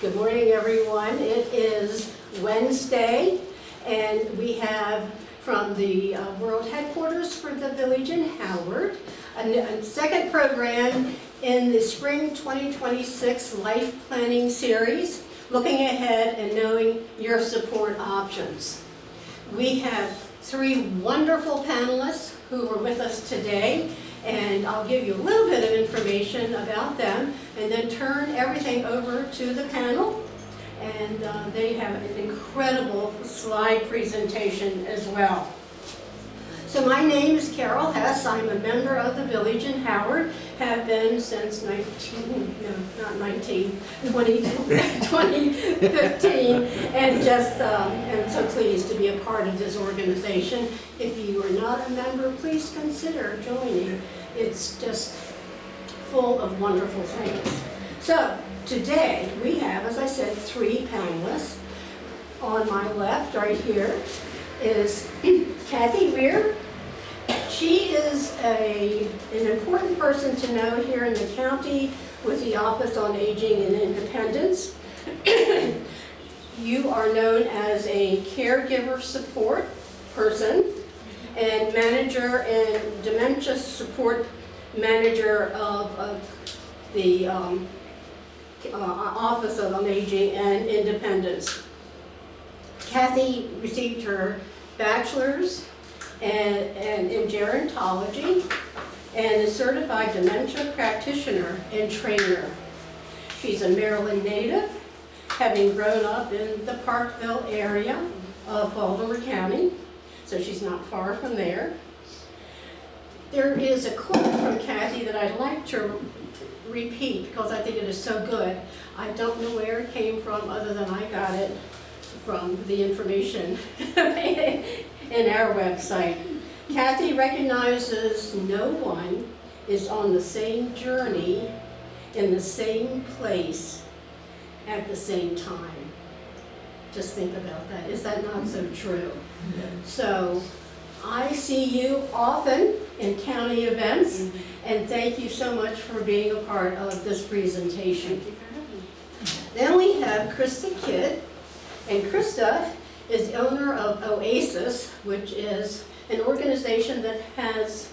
Good morning, everyone. It is Wednesday, and we have from the world headquarters for the village in Howard, a second program in the Spring 2026 Life Planning Series, looking ahead and knowing your support options. We have three wonderful panelists who are with us today, and I'll give you a little bit of information about them and then turn everything over to the panel. And they have an incredible slide presentation as well. So my name is Carol Hess. I'm a member of the village in Howard, have been since 2015, and just am so pleased to be a part of this organization. If you are not a member, please consider joining. It's just full of wonderful things. So today we have, as I said, three panelists. On my left, right here, is Kathy Weir. She is an important person to know here in the county with the Office on Aging and Independence. You are known as a caregiver support person and manager and dementia support manager of the Office on Aging and Independence. Kathy received her bachelor's and in gerontology and is certified dementia practitioner and trainer. She's a Maryland native, having grown up in the Parkville area of Baltimore County, so she's not far from there. There is a quote from Kathy that I'd like to repeat because I think it is so good. I don't know where it came from other than I got it from the information in our website. Kathy recognizes no one is on the same journey in the same place at the same time. Just think about that. Is that not so true? So I see you often in county events, and thank you so much for being a part of this presentation. Thank you for having me. Then we have Krista Kidd, and Krista is the owner of Oasis, which is an organization that has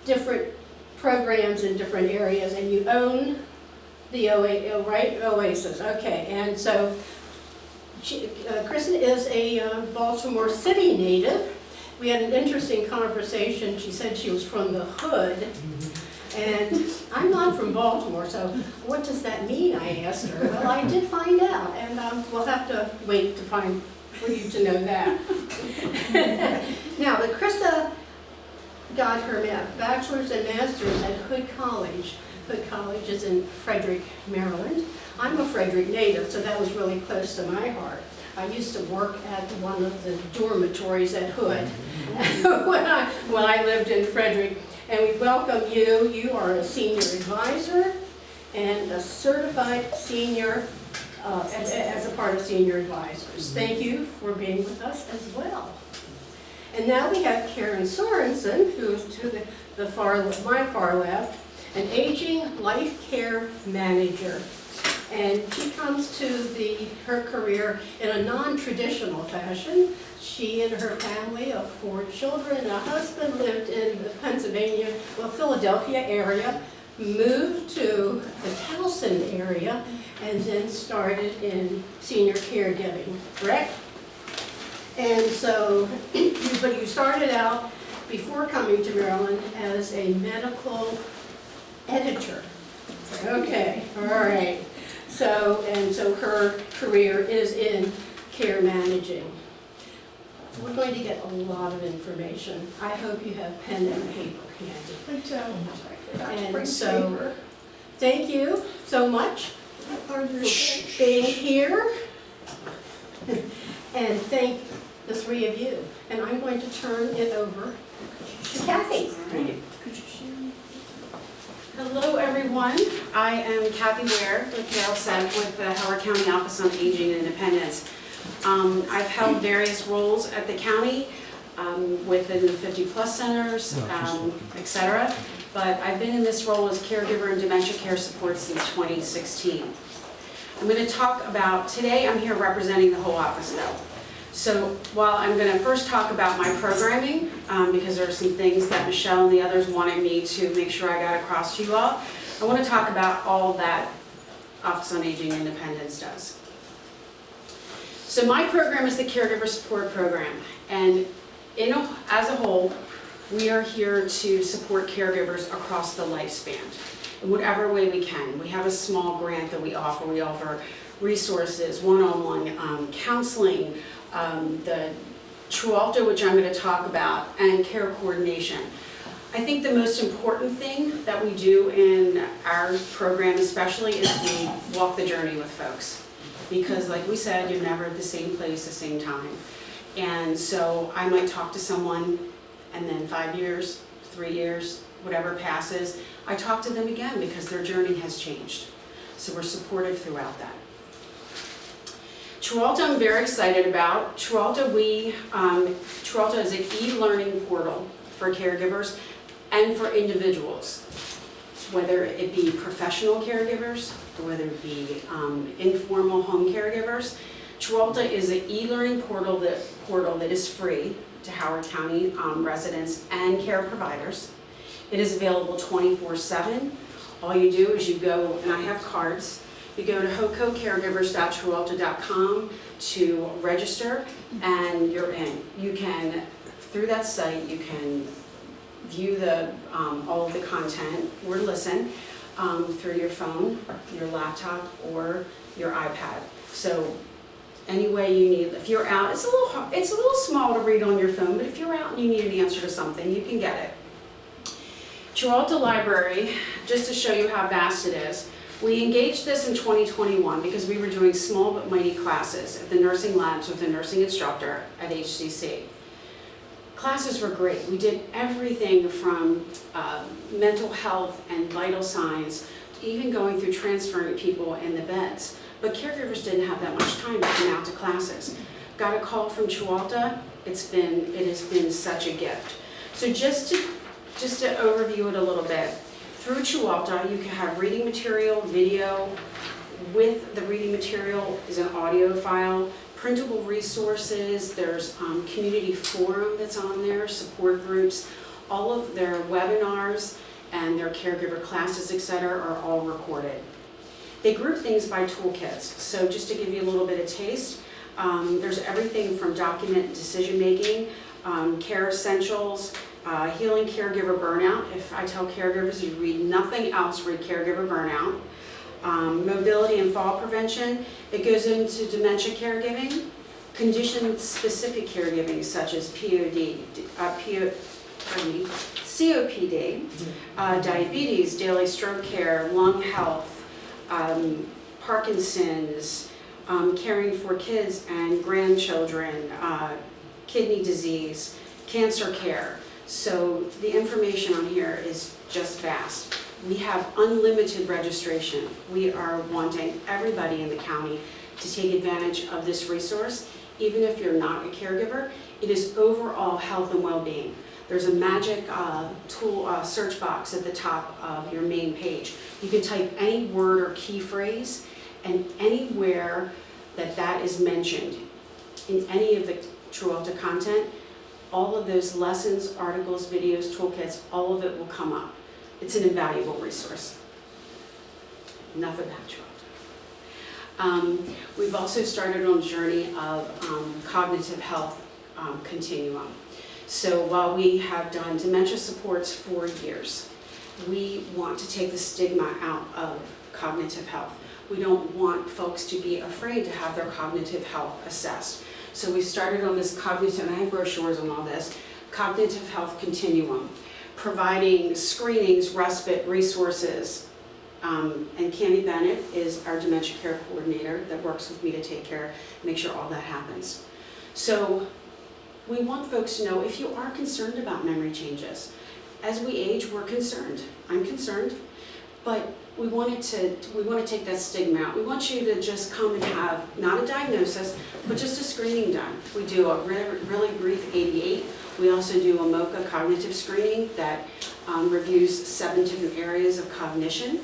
different programs in different areas, and you own the Oasis. Okay, and so Krista is a Baltimore City native. We had an interesting conversation. She said she was from the hood, and I'm not from Baltimore, so what does that mean, I asked her. Well, I did find out, and we'll have to wait for you to know that. Now, but Krista got her bachelor's and master's at Hood College. Hood College is in Frederick, Maryland. I'm a Frederick native, so that was really close to my heart. I used to work at one of the dormitories at Hood when I lived in Frederick. And we welcome you. You are a senior advisor and a certified senior as a part of senior advisors. Thank you for being with us as well. And now we have Karen Sorensen, who's to my far left, an aging life care manager. And she comes to her career in a non-traditional fashion. She and her family of 4 children and a husband lived in the Philadelphia area, moved to the Towson area, and then started in senior caregiving, correct? And so, but you started out before coming to Maryland as a medical editor. Okay, all right. So her career is in care managing. We're going to get a lot of information. I hope you have pen and paper handy. I don't. And so, thank you so much for being here. And thank the three of you. And I'm going to turn it over to Kathy. Hello, everyone. I am Kathy Ware, like Carol said, with the Howard County Office on Aging and Independence. I've held various roles at the county within the 50+ centers, etc. but I've been in this role as caregiver and dementia care support since 2016. I'm going to talk about, today I'm here representing the whole office though. So while I'm going to first talk about my programming, because there are some things that Michelle and the others wanted me to make sure I got across to you all, I want to talk about all that Office on Aging Independence does. So my program is the Caregiver Support Program, and as a whole, we are here to support caregivers across the lifespan in whatever way we can. We have a small grant that we offer. We offer resources, one-on-one counseling, the TruAlta, which I'm going to talk about, and care coordination. I think the most important thing that we do in our program especially is we walk the journey with folks. Because like we said, you're never at the same place, the same time. And so I might talk to someone and then 5 years, 3 years, whatever passes, I talk to them again because their journey has changed. So we're supportive throughout that. TruAlta I'm very excited about. TruAlta is an e-learning portal for caregivers and for individuals, whether it be professional caregivers or whether it be informal home caregivers. TruAlta is an e-learning portal that is free to Howard County residents and care providers. It is available 24/7. All you do is you go, and I have cards, you go to hococaregivers.trualta.com to register and you're in. You can, through that site, you can view all of the content or listen through your phone, your laptop, or your iPad. So any way you need, if you're out, it's a little small to read on your phone, but if you're out and you need an answer to something, you can get it. TruAlta Library, just to show you how vast it is, we engaged this in 2021 because we were doing small but mighty classes at the nursing labs with a nursing instructor at HCC. Classes were great. We did everything from mental health and vital signs, to even going through transferring people in the beds. But caregivers didn't have that much time to come out to classes. Got a call from TruAlta. It has been such a gift. So just to overview it a little bit, through TruAlta you can have reading material, video. With the reading material is an audio file, printable resources. There's community forum that's on there, support groups. All of their webinars and their caregiver classes, etc., are all recorded. They group things by toolkits. So just to give you a little bit of taste, there's everything from document decision making, care essentials, healing caregiver burnout. If I tell caregivers you read nothing else, read caregiver burnout. Mobility and fall prevention. It goes into dementia caregiving, condition-specific caregiving such as COPD, diabetes, daily stroke care, lung health, Parkinson's, caring for kids and grandchildren, kidney disease, cancer care. So the information on here is just vast. We have unlimited registration. We are wanting everybody in the county to take advantage of this resource. Even if you're not a caregiver, it is overall health and well-being. There's a magic tool search box at the top of your main page. You can type any word or key phrase, and anywhere that is mentioned in any of the TruAlta content, all of those lessons, articles, videos, toolkits, all of it will come up. It's an invaluable resource. Enough about TruAlta. We've also started on a journey of cognitive health continuum. So while we have done dementia supports for years, we want to take the stigma out of cognitive health. We don't want folks to be afraid to have their cognitive health assessed. So we started on this cognitive, and I have brochures on all this, cognitive health continuum, providing screenings, respite, resources. And Candy Bennett is our dementia care coordinator that works with me to take care, make sure all that happens. So we want folks to know if you are concerned about memory changes. As we age, we're concerned. I'm concerned, but we want to take that stigma out. We want you to just come and have not a diagnosis, but just a screening done. We do a really brief 88. We also do a MOCA cognitive screening that reviews 7 different areas of cognition.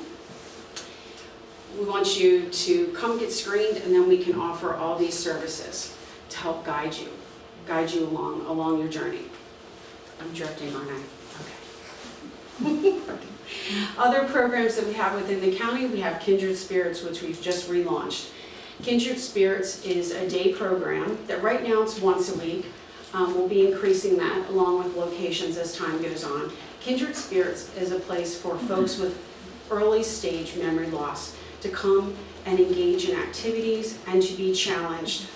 We want you to come get screened, and then we can offer all these services to help guide you along your journey. I'm drifting, aren't I? Okay. Other programs that we have within the county, we have Kindred Spirits, which we've just relaunched. Kindred Spirits is a day program that right now it's once a week. We'll be increasing that along with locations as time goes on. Kindred Spirits is a place for folks with early stage memory loss to come and engage in activities and to be challenged.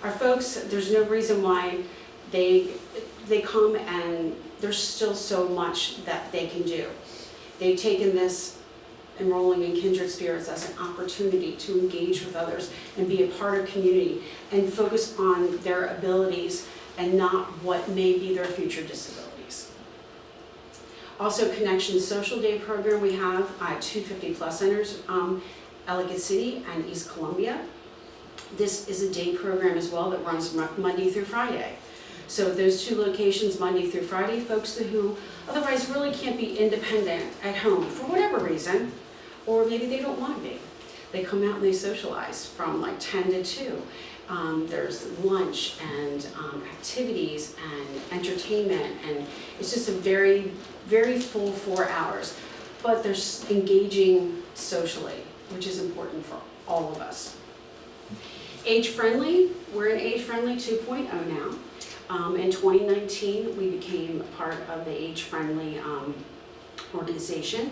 Our folks, there's no reason why they come, and there's still so much that they can do. They've taken this enrolling in Kindred Spirits as an opportunity to engage with others and be a part of community and focus on their abilities and not what may be their future disabilities. Also, Connection Social Day program we have at 250 Plus Centers, Ellicott City and East Columbia. This is a day program as well that runs Monday through Friday. So those 2 locations, Monday through Friday, folks who otherwise really can't be independent at home for whatever reason, or maybe they don't want to be. They come out and they socialize from like 10 to 2. There's lunch and activities and entertainment, and it's just a very, very full 4 hours. But they're engaging socially, which is important for all of us. Age Friendly, we're in Age Friendly 2.0 now. In 2019, we became part of the Age Friendly organization,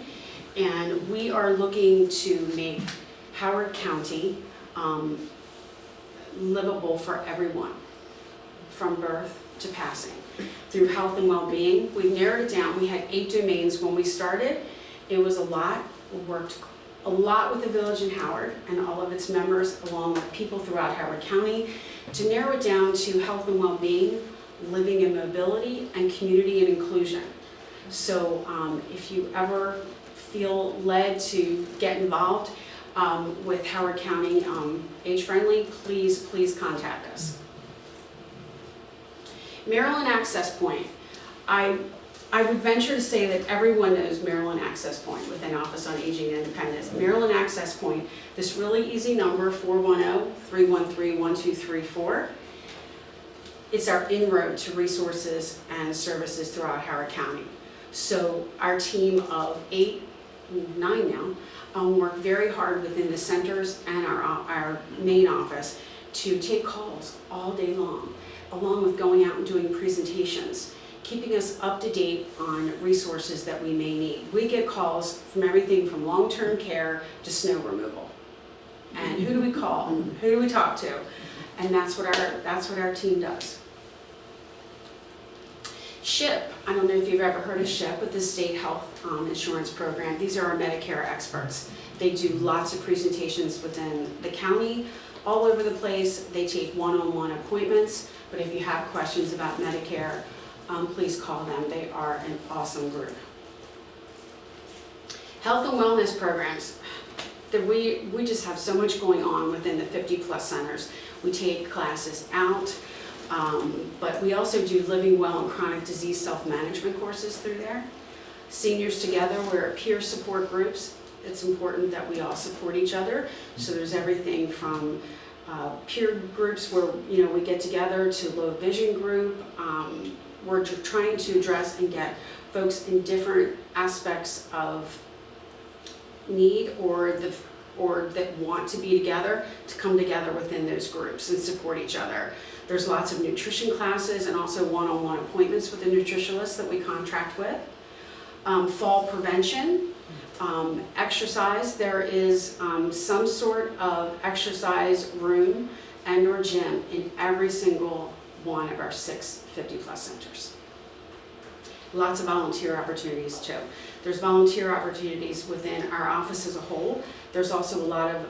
and we are looking to make Howard County livable for everyone, from birth to passing. Through health and well-being, we've narrowed it down. We had 8 domains when we started. It was a lot. We worked a lot with the village in Howard and all of its members, along with people throughout Howard County, to narrow it down to health and well-being, living and mobility, and community and inclusion. So if you ever feel led to get involved with Howard County Age Friendly, please contact us. Maryland Access Point. I would venture to say that everyone knows Maryland Access Point within Office on Aging and Independence. Maryland Access Point, this really easy number, 410-313-1234. It's our inroad to resources and services throughout Howard County. So our team of 9 now work very hard within the centers and our main office to take calls all day long, along with going out and doing presentations, keeping us up to date on resources that we may need. We get calls from everything from long-term care to snow removal. And who do we call? Who do we talk to? And that's what our team does. SHIP, I don't know if you've ever heard of SHIP, but the State Health Insurance Program. These are our Medicare experts. They do lots of presentations within the county, all over the place. They take one-on-one appointments, but if you have questions about Medicare, please call them. They are an awesome group. Health and wellness programs. We just have so much going on within the 50 plus centers. We take classes out, but we also do living well and chronic disease self-management courses through there. Seniors Together, we're peer support groups. It's important that we all support each other. So there's everything from peer groups where we get together to low vision group. We're trying to address and get folks in different aspects of need or that want to be together to come together within those groups and support each other. There's lots of nutrition classes and also one-on-one appointments with a nutritionist that we contract with. Fall prevention, exercise. There is some sort of exercise room and or gym in every single one of our 6 50 plus centers. Lots of volunteer opportunities too. There's volunteer opportunities within our office as a whole. There's also a lot of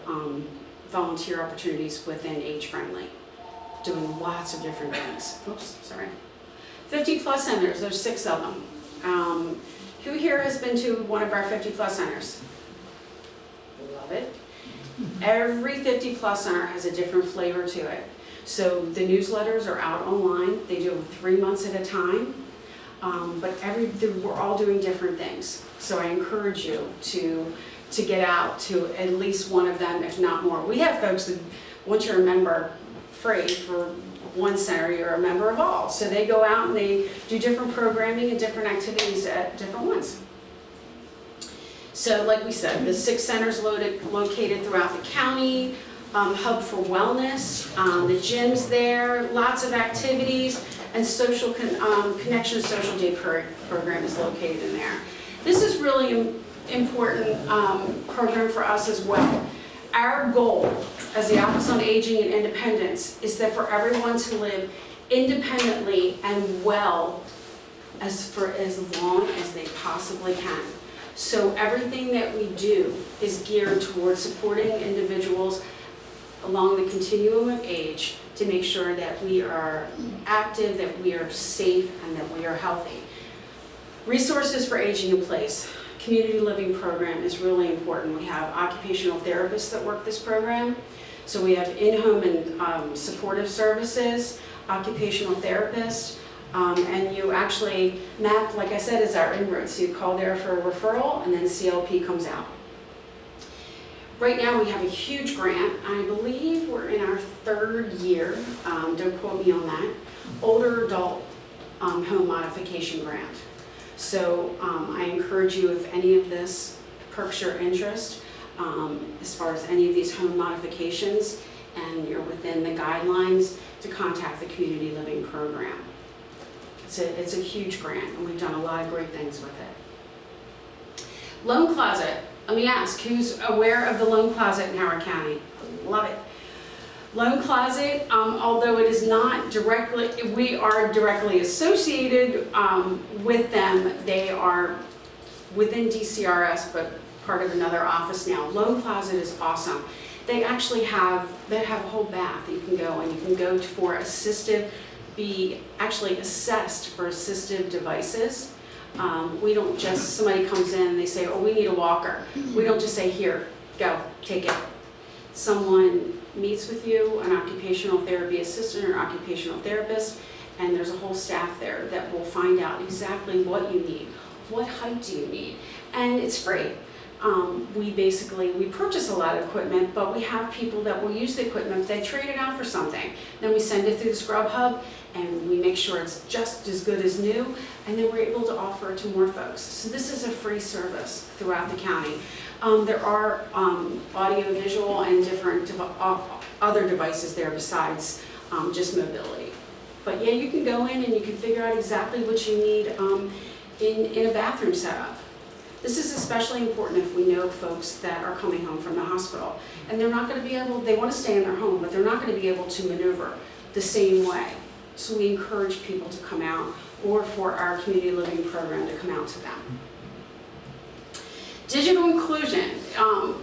volunteer opportunities within Age Friendly, doing lots of different things. Oops, sorry. 50 plus centers, there's 6 of them. Who here has been to one of our 50 plus centers? Love it. Every 50 plus center has a different flavor to it. So the newsletters are out online. They do them 3 months at a time. but we're all doing different things. So I encourage you to get out to at least one of them, if not more. We have folks that, once you're a member, free for one center, you're a member of all. So they go out and they do different programming and different activities at different ones. So like we said, the 6 centers located throughout the county, hub for wellness, the gym's there, lots of activities, and social connection social day program is located in there. This is really important program for us as well. Our goal as the Office on Aging and Independence is that for everyone to live independently and well for as long as they possibly can. So everything that we do is geared towards supporting individuals along the continuum of age to make sure that we are active, that we are safe, and that we are healthy. Resources for aging in place. Community living program is really important. We have occupational therapists that work this program. So we have in-home and supportive services, occupational therapists, and you actually, MAP, like I said, is our inroads. So you call there for a referral, and then CLP comes out. Right now we have a huge grant. I believe we're in our 3rd year, don't quote me on that, older adult home modification grant. So I encourage you, if any of this perks your interest, as far as any of these home modifications, and you're within the guidelines, to contact the community living program. It's a huge grant, and we've done a lot of great things with it. Loan closet. Let me ask, who's aware of the loan closet in Howard County? Love it. Loan closet, although it is not directly, we are directly associated with them. They are within DCRS, but part of another office now. Loan closet is awesome. They actually have a whole bath. You can go, and you can go for be actually assessed for assistive devices. We don't just, somebody comes in and they say, oh, we need a walker. We don't just say, here, go, take it. Someone meets with you, an occupational therapy assistant or occupational therapist, and there's a whole staff there that will find out exactly what you need, what height do you need, and it's free. We purchase a lot of equipment, but we have people that will use the equipment, they trade it out for something. Then we send it through the Scrub Hub, and we make sure it's just as good as new, and then we're able to offer it to more folks. So this is a free service throughout the county. There are audio, visual, and different other devices there besides just mobility. But yeah, you can go in and you can figure out exactly what you need in a bathroom setup. This is especially important if we know folks that are coming home from the hospital, and they're not going to be able, they want to stay in their home, but they're not going to be able to maneuver the same way. So we encourage people to come out, or for our community living program to come out to them. Digital inclusion, I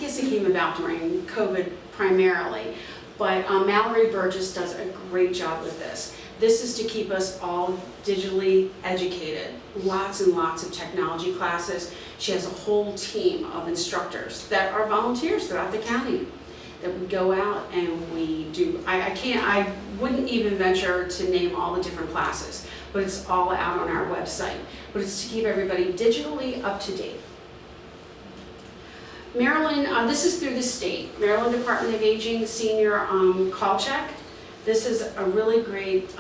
guess it came about during COVID primarily, but Mallory Burgess does a great job with this. This is to keep us all digitally educated. Lots and lots of technology classes. She has a whole team of instructors that are volunteers throughout the county that we go out and we do. I wouldn't even venture to name all the different classes, but it's all out on our website. But it's to keep everybody digitally up to date. Maryland, this is through the state. Maryland Department of Aging Senior Call Check. This is a really great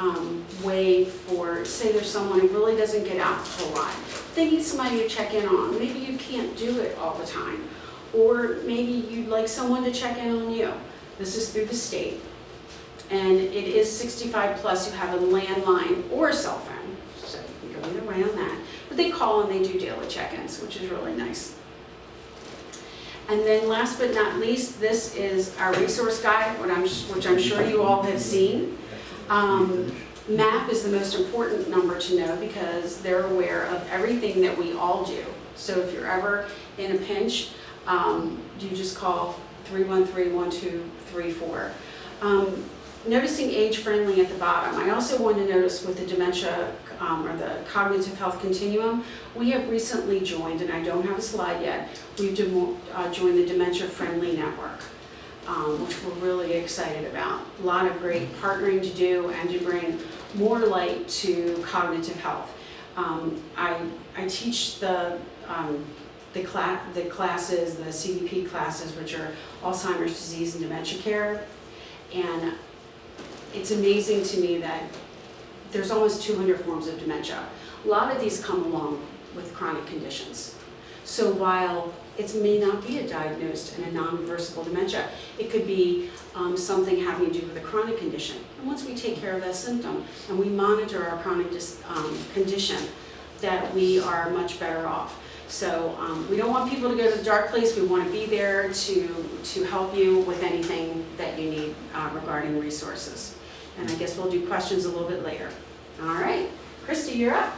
way for, say there's someone who really doesn't get out a whole lot. They need somebody to check in on. Maybe you can't do it all the time. Or maybe you'd like someone to check in on you. This is through the state. And it is 65 plus who have a landline or a cell phone. So you can go either way on that. But they call and they do daily check-ins, which is really nice. And then last but not least, this is our resource guide, which I'm sure you all have seen. MAP is the most important number to know because they're aware of everything that we all do. So if you're ever in a pinch, you just call 313-1234. Noticing age-friendly at the bottom. I also want to notice with the dementia or the cognitive health continuum, we have recently joined, and I don't have a slide yet, we've joined the Dementia Friendly Network. which we're really excited about. A lot of great partnering to do and to bring more light to cognitive health. I teach the classes, the CDP classes, which are Alzheimer's disease and dementia care, and it's amazing to me that there's almost 200 forms of dementia. A lot of these come along with chronic conditions. So while it may not be a diagnosed and a non-reversible dementia, it could be something having to do with a chronic condition. And once we take care of that symptom and we monitor our chronic condition, that we are much better off. So we don't want people to go to the dark place. We want to be there to help you with anything that you need regarding resources. And I guess we'll do questions a little bit later. All right, Christy, you're up.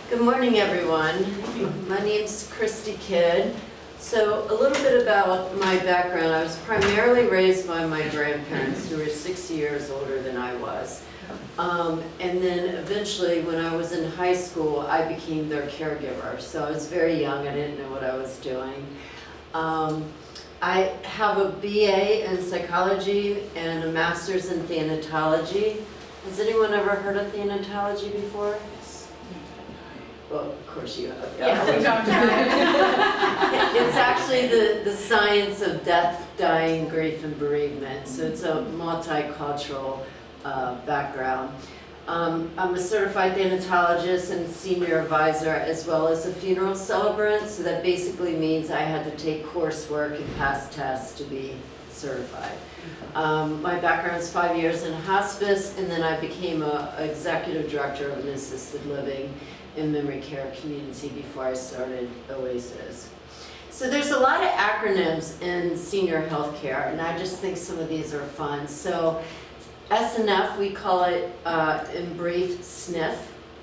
Good morning, everyone. My name's Christy Kidd. So a little bit about my background. I was primarily raised by my grandparents, who were 6 years older than I was. And then eventually, when I was in high school, I became their caregiver. So I was very young. I didn't know what I was doing. I have a BA in psychology and a master's in thanatology. Has anyone ever heard of thanatology before? Well, of course you have. Yeah, we talked about it. It's actually the science of death, dying, grief, and bereavement. So it's a multicultural background. I'm a certified thanatologist and senior advisor, as well as a funeral celebrant. So that basically means I had to take coursework and pass tests to be certified. My background is 5 years in hospice, and then I became an executive director of an assisted living and memory care community before I started Oasis. So there's a lot of acronyms in senior health care, and I just think some of these are fun. So SNF, we call it in brief SNF,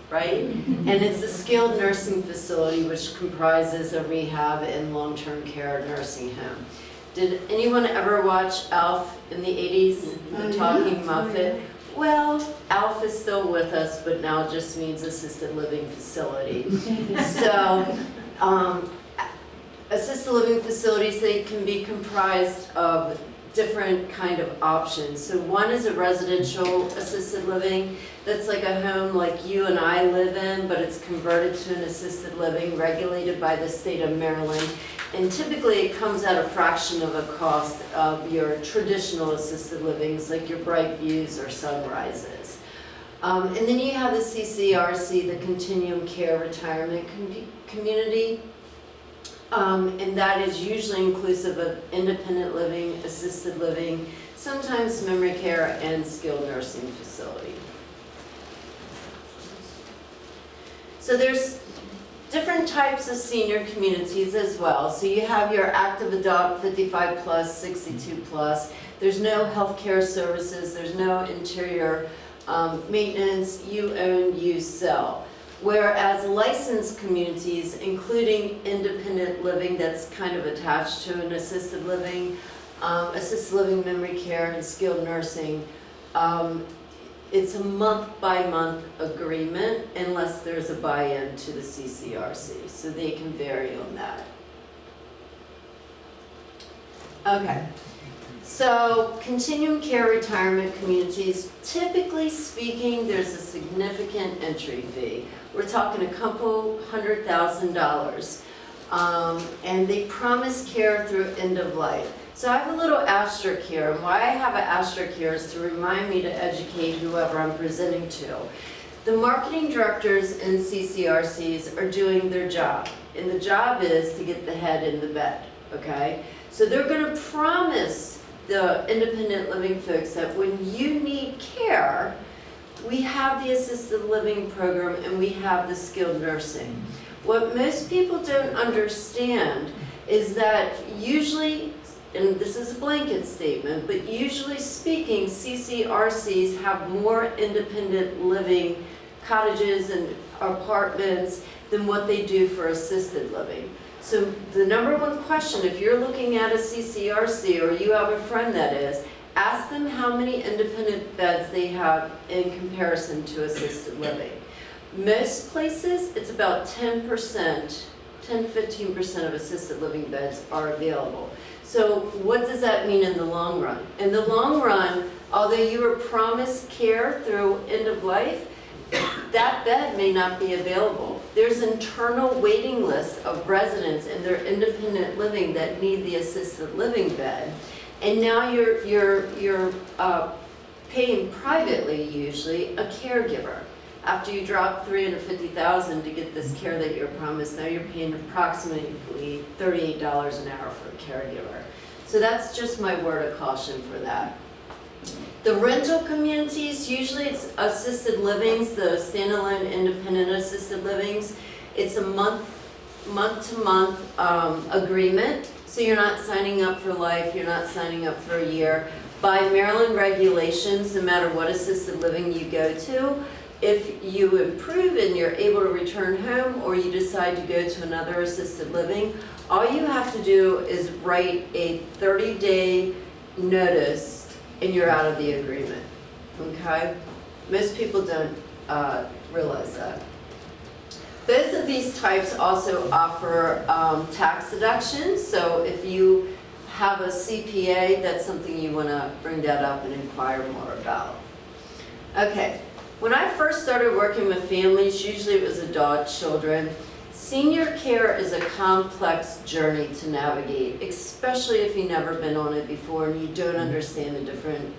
right? And it's a skilled nursing facility which comprises a rehab and long-term care nursing home. Did anyone ever watch ALF in the 80s, The Talking Muppet? Well, ALF is still with us, but now it just means assisted living facility. So, assisted living facilities, they can be comprised of different kind of options. So one is a residential assisted living. That's like a home like you and I live in, but it's converted to an assisted living regulated by the state of Maryland. And typically it comes at a fraction of a cost of your traditional assisted livings, like your Bright Views or Sunrises. And then you have the CCRC, the Continuum Care Retirement Community. And that is usually inclusive of independent living, assisted living, sometimes memory care, and skilled nursing facility. So there's different types of senior communities as well. So you have your active adult, 55 plus, 62 plus. There's no health care services. There's no interior maintenance. You own, you sell. Whereas licensed communities, including independent living that's kind of attached to an assisted living memory care, and skilled nursing, it's a month-by-month agreement unless there's a buy-in to the CCRC, so they can vary on that. Okay, so continuum care retirement communities, typically speaking, there's a significant entry fee. We're talking a couple $100,000, and they promise care through end of life. So I have a little asterisk here, and why I have an asterisk here is to remind me to educate whoever I'm presenting to. The marketing directors in CCRCs are doing their job, and the job is to get the head in the bed, okay? So they're gonna promise the independent living folks that when you need care, we have the assisted living program and we have the skilled nursing. What most people don't understand is that usually, and this is a blanket statement, but usually speaking, CCRCs have more independent living cottages and apartments than what they do for assisted living. So the number one question, if you're looking at a CCRC or you have a friend that is, ask them how many independent beds they have in comparison to assisted living. Most places, it's about 10%, 10-15% of assisted living beds are available. So what does that mean in the long run? In the long run, although you were promised care through end of life, that bed may not be available. There's internal waiting lists of residents in their independent living that need the assisted living bed. And now you're paying privately, usually, a caregiver. After you drop $350,000 to get this care that you're promised, now you're paying approximately $38 an hour for a caregiver. So that's just my word of caution for that. The rental communities, usually it's assisted livings, the standalone independent assisted livings. It's a month-to-month agreement, so you're not signing up for life, you're not signing up for a year. By Maryland regulations, no matter what assisted living you go to, if you improve and you're able to return home, or you decide to go to another assisted living, all you have to do is write a 30-day notice and you're out of the agreement, okay? Most people don't realize that. Both of these types also offer tax deductions, so if you have a CPA, that's something you want to bring that up and inquire more about. Okay, when I first started working with families, usually it was adult children. Senior care is a complex journey to navigate, especially if you've never been on it before and you don't understand the different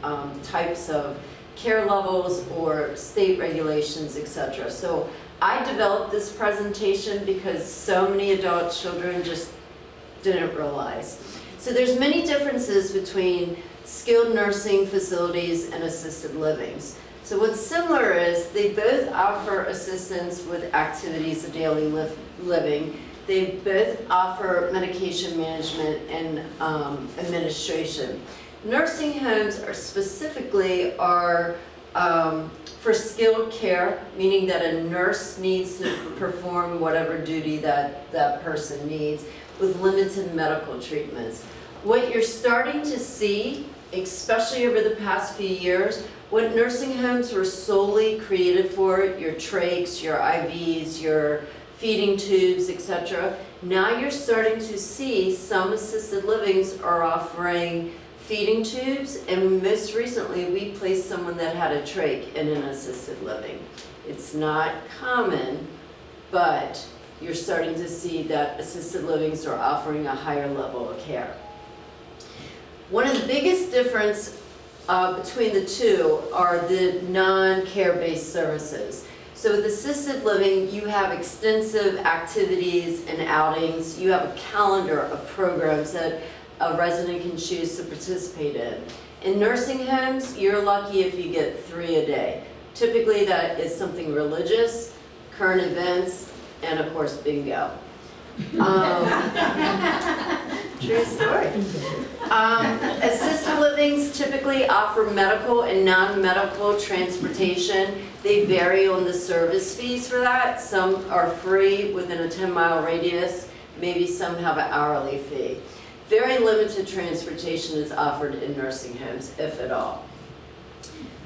types of care levels or state regulations, etc. So I developed this presentation because so many adult children just didn't realize. So there's many differences between skilled nursing facilities and assisted livings. So what's similar is they both offer assistance with activities of daily living. They both offer medication management and administration. Nursing homes are specifically for skilled care, meaning that a nurse needs to perform whatever duty that person needs with limited medical treatments. What you're starting to see, especially over the past few years, what nursing homes were solely created for, your trachs, your IVs, your feeding tubes, etc. Now you're starting to see some assisted livings are offering feeding tubes, and most recently we placed someone that had a trach in an assisted living. It's not common, but you're starting to see that assisted livings are offering a higher level of care. One of the biggest differences between the two are the non-care based services. So with assisted living, you have extensive activities and outings. You have a calendar of programs that a resident can choose to participate in. In nursing homes, you're lucky if you get 3 a day. Typically that is something religious, current events, and of course bingo. True story. Assisted livings typically offer medical and non-medical transportation. They vary on the service fees for that. Some are free within a 10-mile radius. Maybe some have an hourly fee. Very limited transportation is offered in nursing homes, if at all.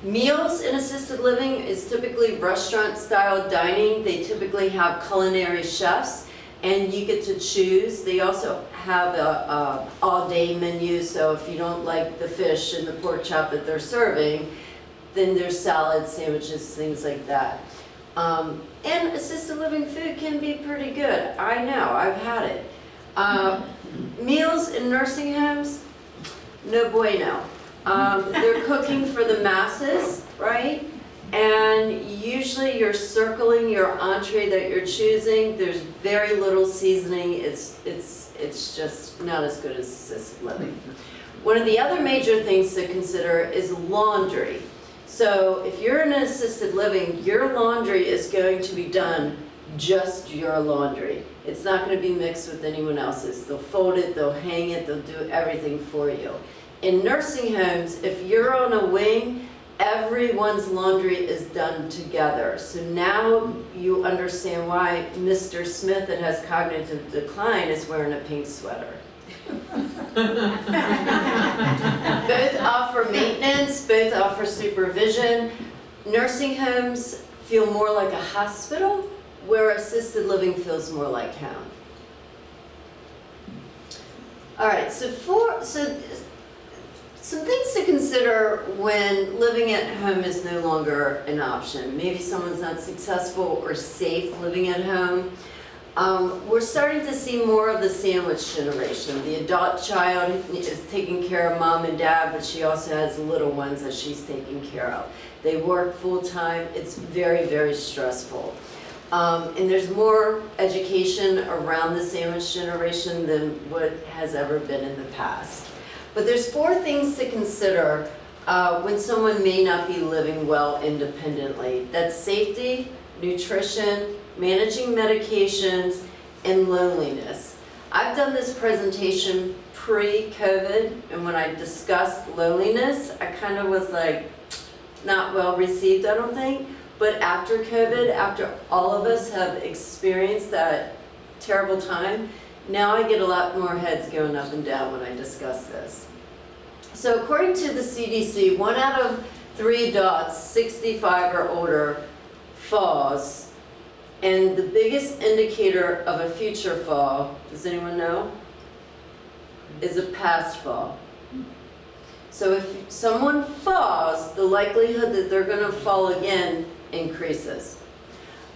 Meals in assisted living is typically restaurant-style dining. They typically have culinary chefs, and you get to choose. They also have a all-day menu, so if you don't like the fish and the pork chop that they're serving, then there's salads, sandwiches, things like that. And assisted living food can be pretty good. I know, I've had it. Meals in nursing homes, no bueno. They're cooking for the masses, right? And usually you're circling your entree that you're choosing. There's very little seasoning. It's just not as good as assisted living. One of the other major things to consider is laundry. So if you're in an assisted living, your laundry is going to be done just your laundry. It's not going to be mixed with anyone else's. They'll fold it, they'll hang it, they'll do everything for you. In nursing homes, if you're on a wing, everyone's laundry is done together. So now you understand why Mr. Smith that has cognitive decline is wearing a pink sweater. Both offer maintenance, both offer supervision. Nursing homes feel more like a hospital, where assisted living feels more like home. All right, so some things to consider when living at home is no longer an option. Maybe someone's not successful or safe living at home. We're starting to see more of the sandwich generation. The adult child is taking care of mom and dad, but she also has little ones that she's taking care of. They work full-time. It's very, very stressful. And there's more education around the sandwich generation than what has ever been in the past. But there's 4 things to consider when someone may not be living well independently. That's safety, nutrition, managing medications, and loneliness. I've done this presentation pre-COVID, and when I discussed loneliness, I kind of was like, not well received, I don't think. But after COVID, after all of us have experienced that terrible time, now I get a lot more heads going up and down when I discuss this. So according to the CDC, 1 out of 3 adults 65 or older falls, and the biggest indicator of a future fall, does anyone know, is a past fall. So if someone falls, the likelihood that they're going to fall again increases.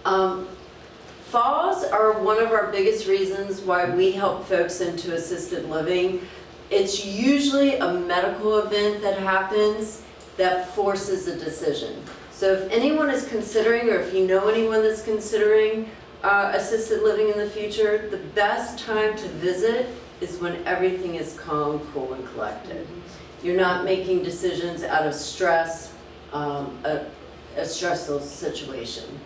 Falls are one of our biggest reasons why we help folks into assisted living. It's usually a medical event that happens that forces a decision. So if anyone is considering, or if you know anyone that's considering assisted living in the future, the best time to visit is when everything is calm, cool, and collected. You're not making decisions out of stress, a stressful situation.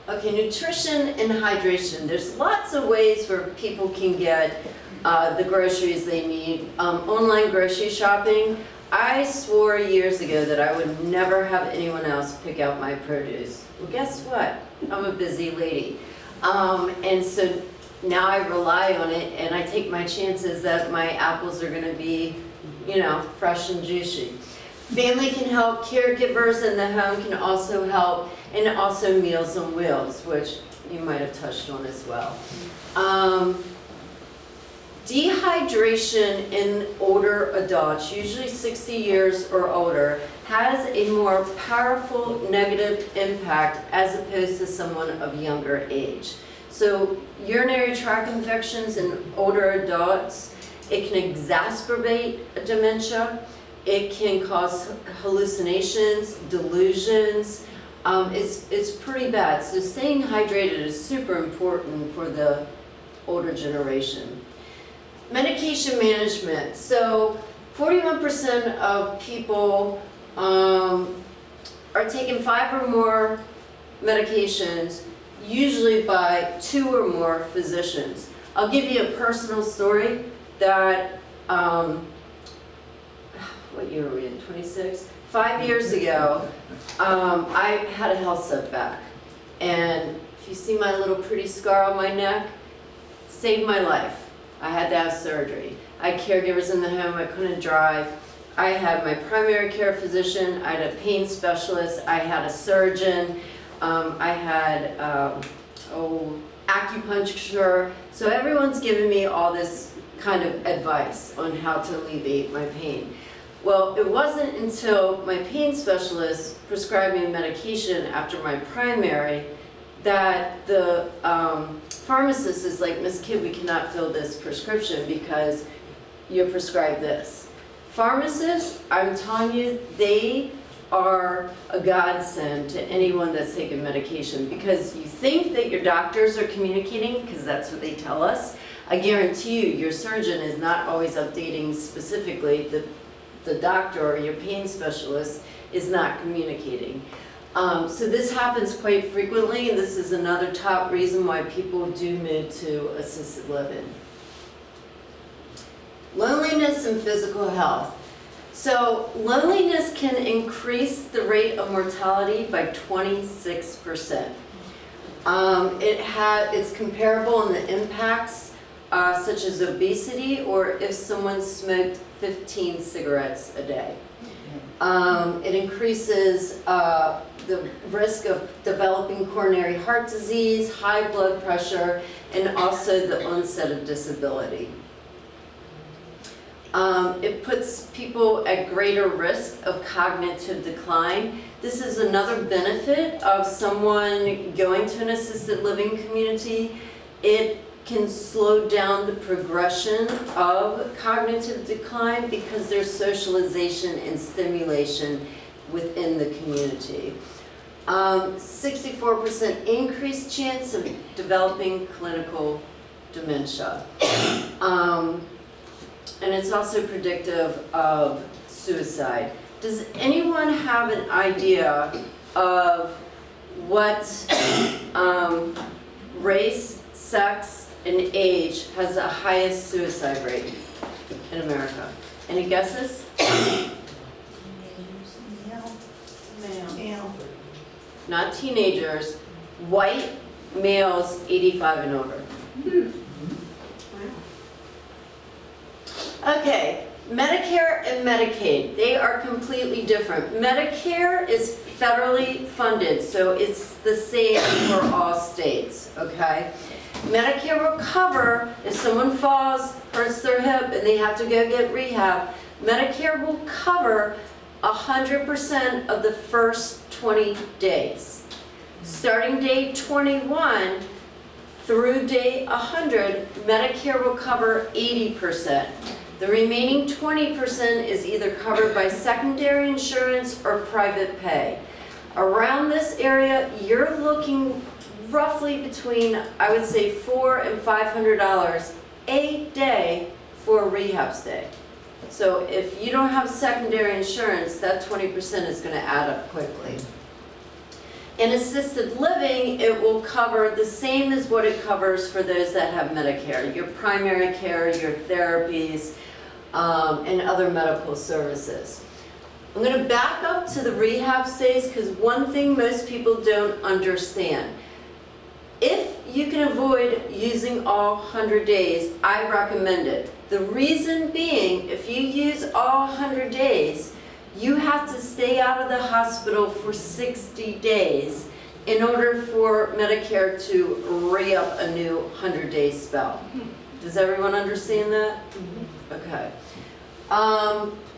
Okay, nutrition and hydration. There's lots of ways where people can get the groceries they need. Online grocery shopping. I swore years ago that I would never have anyone else pick out my produce. Well, guess what? I'm a busy lady. And so now I rely on it, and I take my chances that my apples are going to be, you know, fresh and juicy. Family can help, caregivers in the home can also help, and also Meals on Wheels, which you might have touched on as well. Dehydration in older adults, usually 60 years or older, has a more powerful negative impact as opposed to someone of younger age. So urinary tract infections in older adults, it can exacerbate dementia, it can cause hallucinations, delusions. It's pretty bad. So staying hydrated is super important for the older generation. Medication management. So 41% of people are taking 5 or more medications, usually by 2 or more physicians. I'll give you a personal story that, what year are we in, 26? 5 years ago, I had a health setback. And if you see my little pretty scar on my neck, saved my life. I had to have surgery. I had caregivers in the home, I couldn't drive. I had my primary care physician, I had a pain specialist, I had a surgeon, I had acupuncture. So everyone's given me all this kind of advice on how to alleviate my pain. Well, it wasn't until my pain specialist prescribed me medication after my primary that the pharmacist is like, Miss Kidd, we cannot fill this prescription because you're prescribed this. Pharmacists, I'm telling you, they are a godsend to anyone that's taking medication, because you think that your doctors are communicating, because that's what they tell us. I guarantee you, your surgeon is not always updating specifically. The doctor or your pain specialist is not communicating. So this happens quite frequently, and this is another top reason why people do move to assisted living. Loneliness and physical health. So loneliness can increase the rate of mortality by 26%. It's comparable in the impacts such as obesity, or if someone smoked 15 cigarettes a day. It increases the risk of developing coronary heart disease, high blood pressure, and also the onset of disability. It puts people at greater risk of cognitive decline. This is another benefit of someone going to an assisted living community. It can slow down the progression of cognitive decline because there's socialization and stimulation within the community. 64% increased chance of developing clinical dementia. And it's also predictive of suicide. Does anyone have an idea of what race, sex, and age has the highest suicide rate in America? Any guesses? Male. Not teenagers, white males 85 and over. Okay, Medicare and Medicaid, they are completely different. Medicare is federally funded, so it's the same for all states, okay? Medicare will cover if someone falls, hurts their hip, and they have to go get rehab. Medicare will cover 100% of the first 20 days. Starting day 21 through day 100, Medicare will cover 80%. The remaining 20% is either covered by secondary insurance or private pay. Around this area, you're looking roughly between, I would say, $400 and $500 a day for a rehab stay. So if you don't have secondary insurance, that 20% is going to add up quickly. In assisted living, it will cover the same as what it covers for those that have Medicare, your primary care, your therapies, and other medical services. I'm going to back up to the rehab stays because one thing most people don't understand. If you can avoid using all 100 days, I recommend it. The reason being, if you use all 100 days, you have to stay out of the hospital for 60 days in order for Medicare to re-up a new 100-day spell. Does everyone understand that? Okay.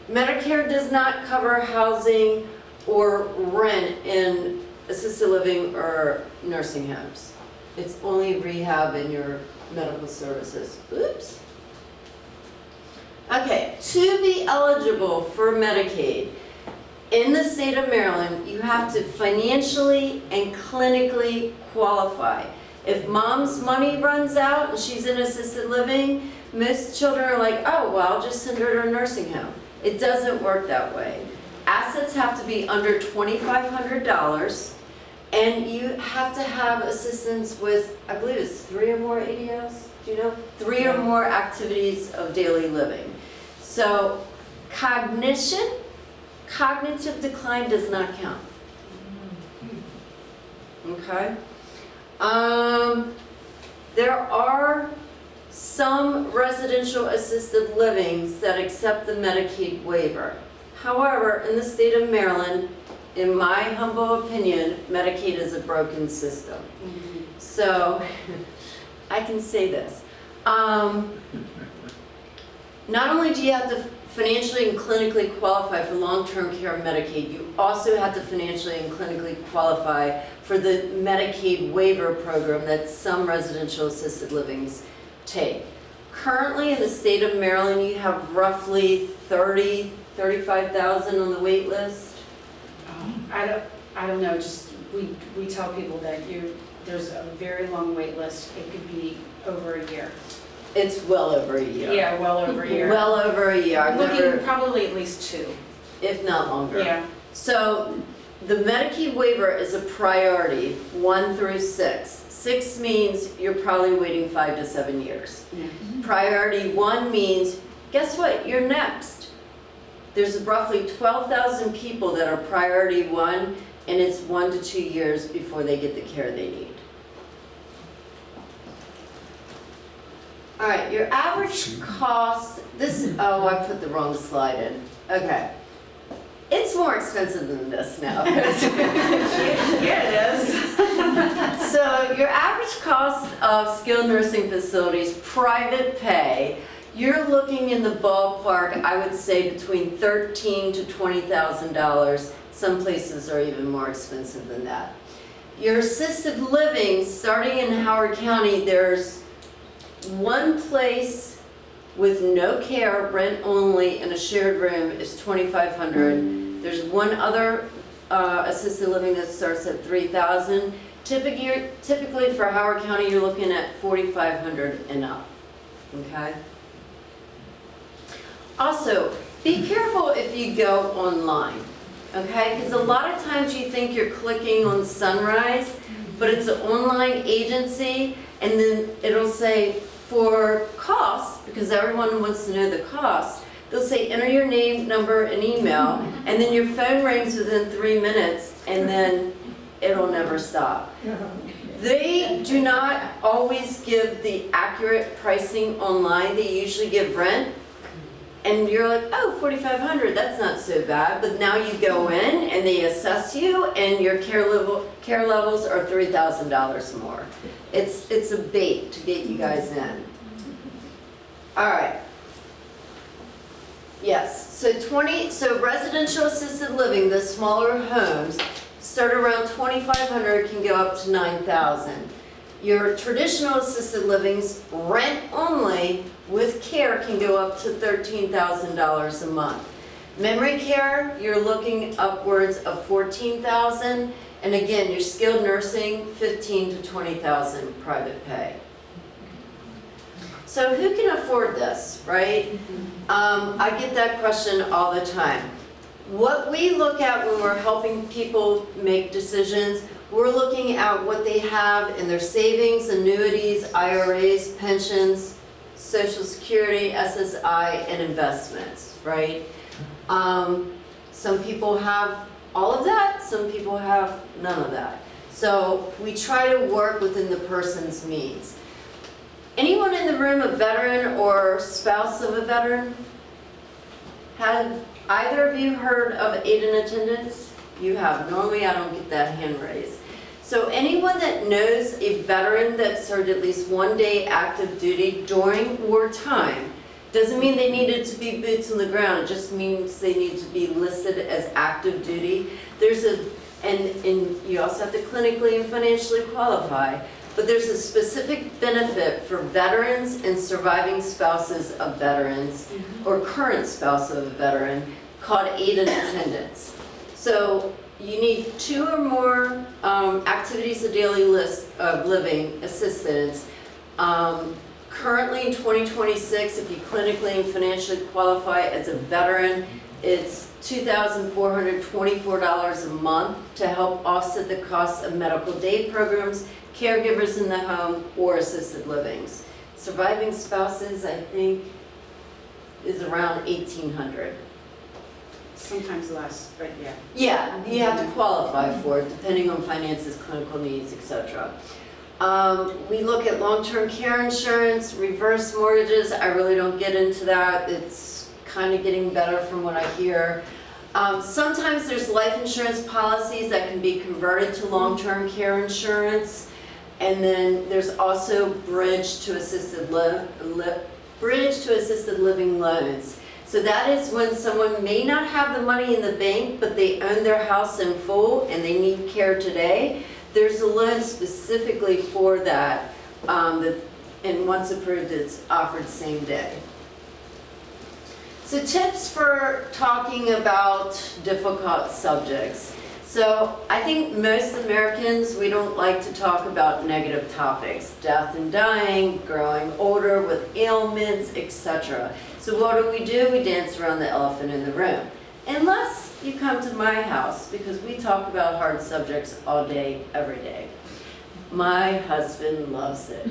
Medicare does not cover housing or rent in assisted living or nursing homes. It's only rehab and your medical services. Oops. Okay, to be eligible for Medicaid, in the state of Maryland, you have to financially and clinically qualify. If mom's money runs out and she's in assisted living, most children are like, oh, well, I'll just send her to a nursing home. It doesn't work that way. Assets have to be under $2,500, and you have to have assistance with, I believe it's 3 or more ADLs, do you know? 3 or more activities of daily living. So cognitive decline does not count. Okay? There are some residential assisted livings that accept the Medicaid waiver. However, in the state of Maryland, in my humble opinion, Medicaid is a broken system. So, I can say this. Not only do you have to financially and clinically qualify for long-term care Medicaid, you also have to financially and clinically qualify for the Medicaid waiver program that some residential assisted livings take. Currently in the state of Maryland, you have roughly 35,000 on the wait list. I don't know, just, we tell people that there's a very long wait list. It could be over a year. It's well over a year. Yeah, well over a year. Well over a year. I've Looking never, probably at least 2. if not longer. Yeah. So the Medicaid waiver is a priority, 1 through 6. 6 means you're probably waiting 5 to 7 years. Priority 1 means, guess what, you're next. There's roughly 12,000 people that are priority 1, and it's 1 to 2 years before they get the care they need. All right, your average cost, oh, I put the wrong slide in. Okay. It's more expensive than this now. Yeah, it is. So your average cost of skilled nursing facilities, private pay, you're looking in the ballpark, I would say between $13,000 to $20,000. Some places are even more expensive than that. Your assisted living, starting in Howard County, there's one place with no care, rent only, and a shared room is $2,500. There's one other assisted living that starts at $3,000. Typically for Howard County, you're looking at $4,500 and up, okay? Also, be careful if you go online, okay? Because a lot of times you think you're clicking on Sunrise, but it's an online agency, and then it'll say for cost, because everyone wants to know the cost, they'll say enter your name, number, and email, and then your phone rings within 3 minutes, and then it'll never stop. They do not always give the accurate pricing online. They usually give rent. And you're like, oh, $4,500, that's not so bad. But now you go in and they assess you and your care levels are $3,000 more. It's a bait to get you guys in. All right. Yes, so residential assisted living, the smaller homes, start around $2,500, can go up to $9,000. Your traditional assisted livings, rent only, with care can go up to $13,000 a month. Memory care, you're looking upwards of $14,000, and again, your skilled nursing, $15,000 to $20,000 private pay. So who can afford this, right? I get that question all the time. What we look at when we're helping people make decisions, we're looking at what they have in their savings, annuities, IRAs, pensions, Social Security, SSI, and investments, right? Some people have all of that, some people have none of that. So we try to work within the person's means. Anyone in the room a veteran or spouse of a veteran? Have either of you heard of aid in attendance? You have. Normally I don't get that hand raised. So anyone that knows a veteran that served at least one day active duty during wartime, doesn't mean they needed to be boots on the ground, it just means they need to be listed as active duty. And you also have to clinically and financially qualify, but there's a specific benefit for veterans and surviving spouses of veterans, or current spouse of a veteran, called aid in attendance. So you need 2 or more activities of daily living assistance. Currently in 2026, if you clinically and financially qualify as a veteran, it's $2,424 a month to help offset the costs of medical day programs, caregivers in the home, or assisted livings. Surviving spouses, I think, is around $1,800. Sometimes less, but yeah. Yeah, you have to qualify for it, depending on finances, clinical needs, etc. We look at long-term care insurance, reverse mortgages. I really don't get into that. It's kind of getting better from what I hear. Sometimes there's life insurance policies that can be converted to long-term care insurance. And then there's also bridge to assisted living loans. So that is when someone may not have the money in the bank, but they own their house in full and they need care today. There's a loan specifically for that, and once approved, it's offered same day. So tips for talking about difficult subjects. So I think most Americans, we don't like to talk about negative topics, death and dying, growing older with ailments, etc. So what do? We dance around the elephant in the room. Unless you come to my house, because we talk about hard subjects all day, every day. My husband loves it.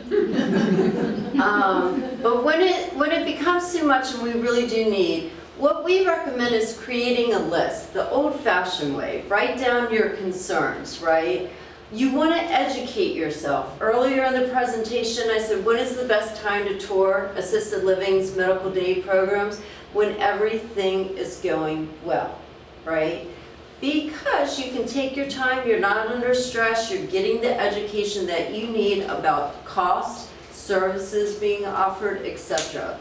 But when it becomes too much and we really do need, what we recommend is creating a list, the old-fashioned way. Write down your concerns, right? You want to educate yourself. Earlier in the presentation, I said, when is the best time to tour assisted livings, medical day programs? When everything is going well. right? Because you can take your time, you're not under stress, you're getting the education that you need about cost, services being offered, etc.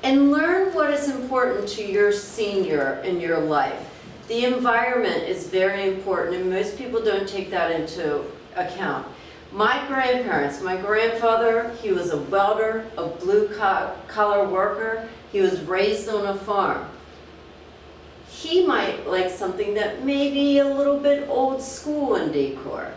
And learn what is important to your senior in your life. The environment is very important, and most people don't take that into account. My grandparents, my grandfather, he was a welder, a blue-collar worker. He was raised on a farm. He might like something that may be a little bit old school in decor.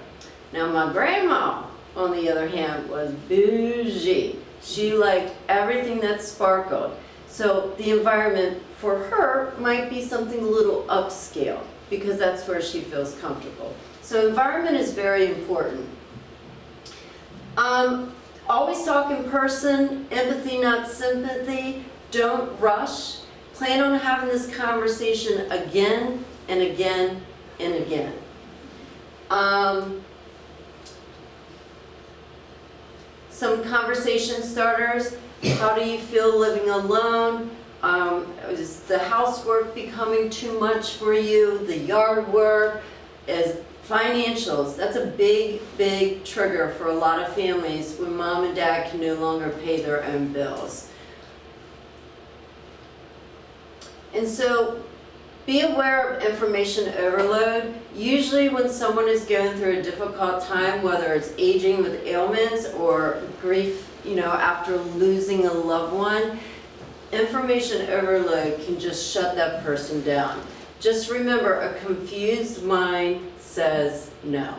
Now my grandma, on the other hand, was bougie. She liked everything that sparkled. So the environment for her might be something a little upscale because that's where she feels comfortable. So environment is very important. Always talk in person, empathy, not sympathy. Don't rush. Plan on having this conversation again and again and again. Some conversation starters. How do you feel living alone? Is the housework becoming too much for you? The yard work? Is financials? That's a big, big trigger for a lot of families when mom and dad can no longer pay their own bills. And so be aware of information overload. Usually when someone is going through a difficult time, whether it's aging with ailments or grief, after losing a loved one, information overload can just shut that person down. Just remember, a confused mind says no,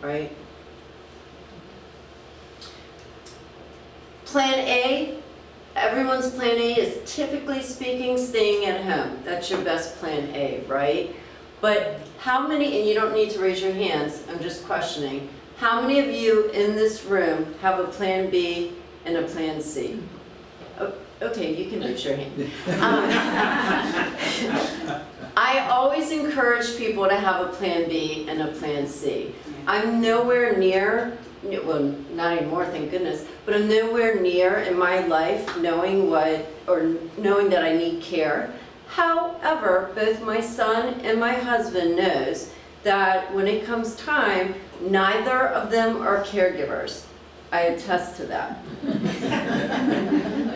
right? Plan A. Everyone's plan A is typically speaking staying at home. That's your best plan A, right? But how many, and you don't need to raise your hands, I'm just questioning, how many of you in this room have a plan B and a plan C? Oh, okay, you can raise your hand. I always encourage people to have a plan B and a plan C. I'm nowhere near, well, not anymore, thank goodness, but I'm nowhere near in my life knowing that I need care. However, both my son and my husband knows that when it comes time, neither of them are caregivers. I attest to that.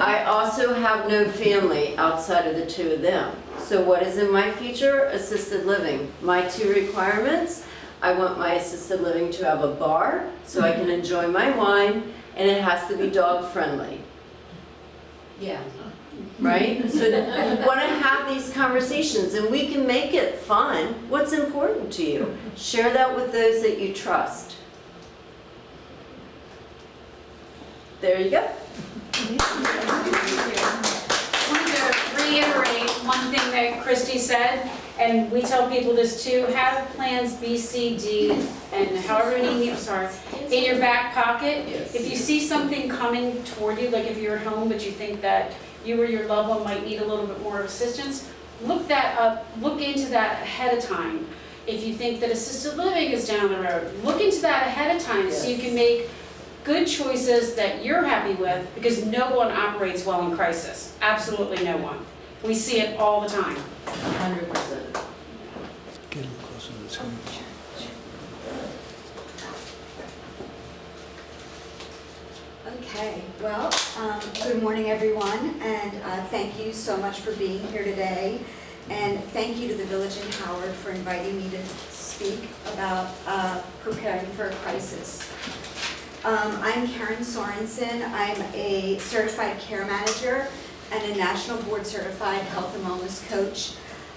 I also have no family outside of the two of them. So what is in my future? Assisted living. My two requirements: I want my assisted living to have a bar so I can enjoy my wine, and it has to be dog friendly. Yeah. Right? So you want to have these conversations, and we can make it fun. What's important to you? Share that with those that you trust. There you go. I wanted to reiterate one thing that Christy said, and we tell people this too: have plans B, C, D, and however many, in your back pocket. Yes. If you see something coming toward you, like if you're at home but you think that you or your loved one might need a little bit more assistance, look that up, look into that ahead of time. If you think that assisted living is down the road, look into that ahead of time so you can make good choices that you're happy with, because no one operates well in crisis. Absolutely no one. We see it all the time. 100%. Get a little closer to the screen. Okay, well, good morning, everyone, and thank you so much for being here today. And thank you to the Village in Howard for inviting me to speak about preparing for a crisis. I'm Karen Sorensen. I'm a certified care manager and a national board certified health and wellness coach.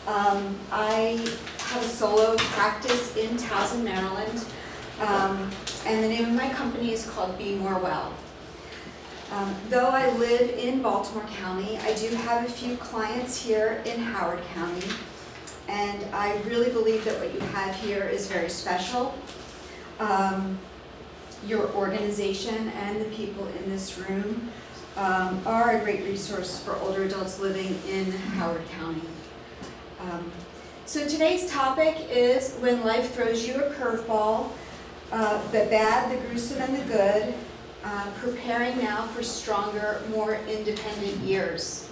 I have a solo practice in Towson, Maryland, and the name of my company is called Be More Well. Though I live in Baltimore County, I do have a few clients here in Howard County, and I really believe that what you have here is very special. Your organization and the people in this room are a great resource for older adults living in Howard County. So today's topic is when life throws you a curveball, the bad, the gruesome, and the good, preparing now for stronger, more independent years.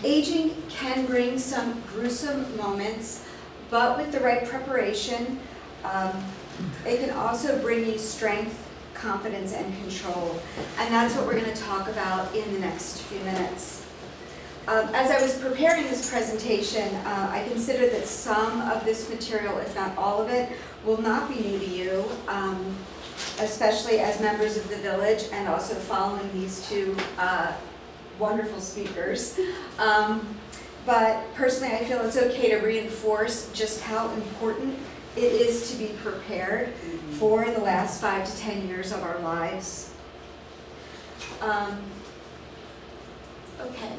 Aging can bring some gruesome moments, but with the right preparation, it can also bring you strength, confidence, and control. And that's what we're going to talk about in the next few minutes. As I was preparing this presentation, I considered that some of this material, if not all of it, will not be new to you, especially as members of the village and also following these two wonderful speakers. But personally, I feel it's okay to reinforce just how important it is to be prepared for the last 5 to 10 years of our lives. Okay,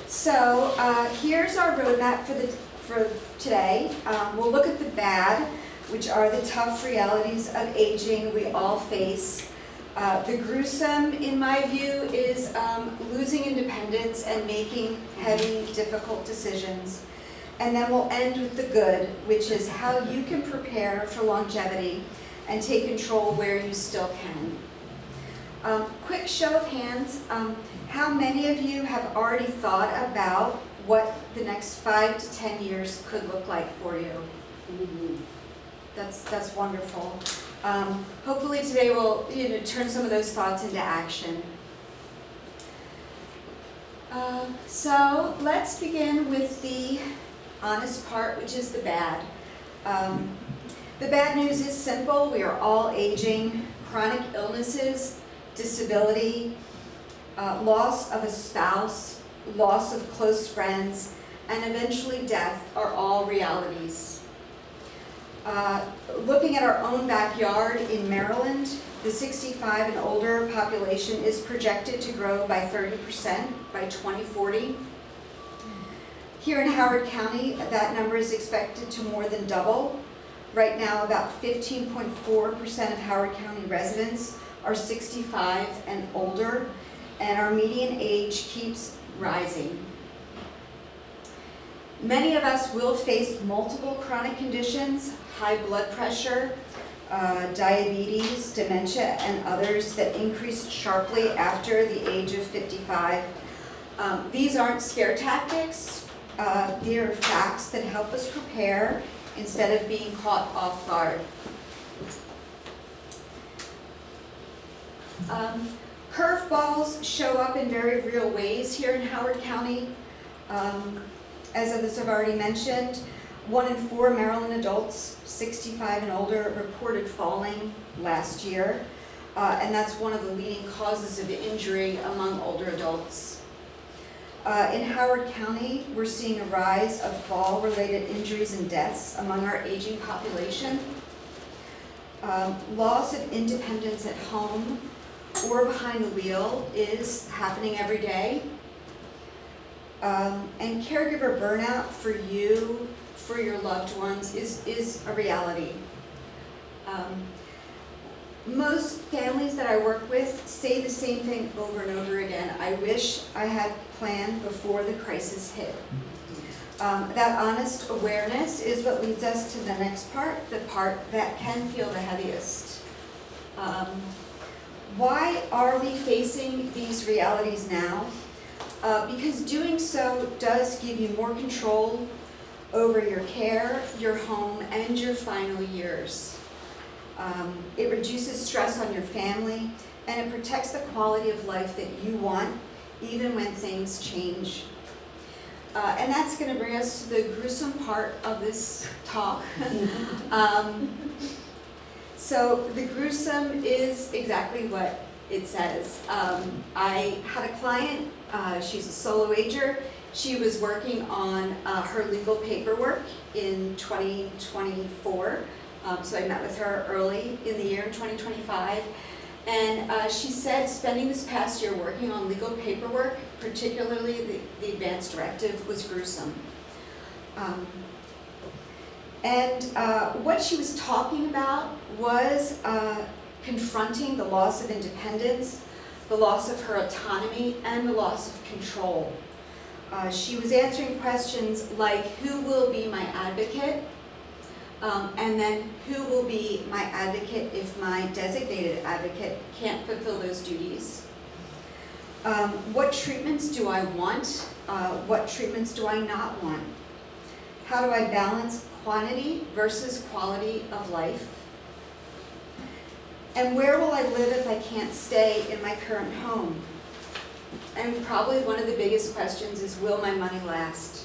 so here's our roadmap for today. We'll look at the bad, which are the tough realities of aging we all face. The gruesome, in my view, is losing independence and making heavy, difficult decisions. And then we'll end with the good, which is how you can prepare for longevity and take control where you still can. Quick show of hands, how many of you have already thought about what the next 5 to 10 years could look like for you? That's wonderful. Hopefully today we'll turn some of those thoughts into action. So let's begin with the honest part, which is the bad. The bad news is simple. We are all aging. Chronic illnesses, disability, loss of a spouse, loss of close friends, and eventually death are all realities. Looking at our own backyard in Maryland, the 65 and older population is projected to grow by 30% by 2040. Here in Howard County, that number is expected to more than double. Right now, about 15.4% of Howard County residents are 65 and older, and our median age keeps rising. Many of us will face multiple chronic conditions, high blood pressure, diabetes, dementia, and others that increase sharply after the age of 55. These aren't scare tactics. They are facts that help us prepare instead of being caught off guard. Curveballs show up in very real ways here in Howard County. As others have already mentioned, 1 in 4 Maryland adults 65 and older reported falling last year, and that's one of the leading causes of injury among older adults. In Howard County, we're seeing a rise of fall-related injuries and deaths among our aging population. Loss of independence at home or behind the wheel is happening every day. And caregiver burnout for you, for your loved ones, is a reality. Most families that I work with say the same thing over and over again. I wish I had planned before the crisis hit. That honest awareness is what leads us to the next part, the part that can feel the heaviest. Why are we facing these realities now? Because doing so does give you more control over your care, your home, and your final years. It reduces stress on your family, and it protects the quality of life that you want, even when things change. And that's going to bring us to the gruesome part of this talk. So the gruesome is exactly what it says. I had a client, she's a solo ager. She was working on her legal paperwork in 2024. So I met with her early in the year, 2025. And she said spending this past year working on legal paperwork, particularly the advance directive, was gruesome. What she was talking about was confronting the loss of independence, the loss of her autonomy, and the loss of control. She was answering questions like, who will be my advocate? And then, who will be my advocate if my designated advocate can't fulfill those duties? What treatments do I want? What treatments do I not want? How do I balance quantity versus quality of life? And where will I live if I can't stay in my current home? And probably one of the biggest questions is, will my money last?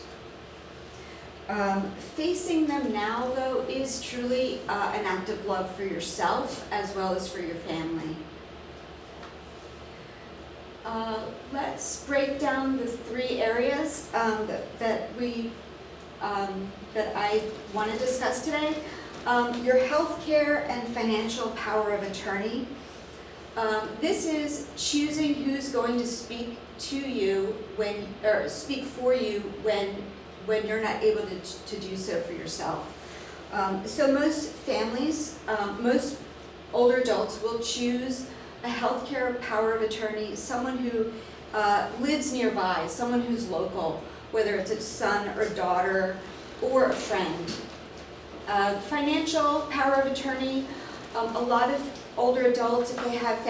Facing them now, though, is truly an act of love for yourself as well as for your family. Let's break down the 3 areas that I want to discuss today. Your healthcare and financial power of attorney. This is choosing who's going to speak to you or speak for you when you're not able to do so for yourself. So most families, most older adults will choose a healthcare power of attorney, someone who lives nearby, someone who's local, whether it's a son or daughter or a friend. Financial power of attorney, a lot of older adults, if they have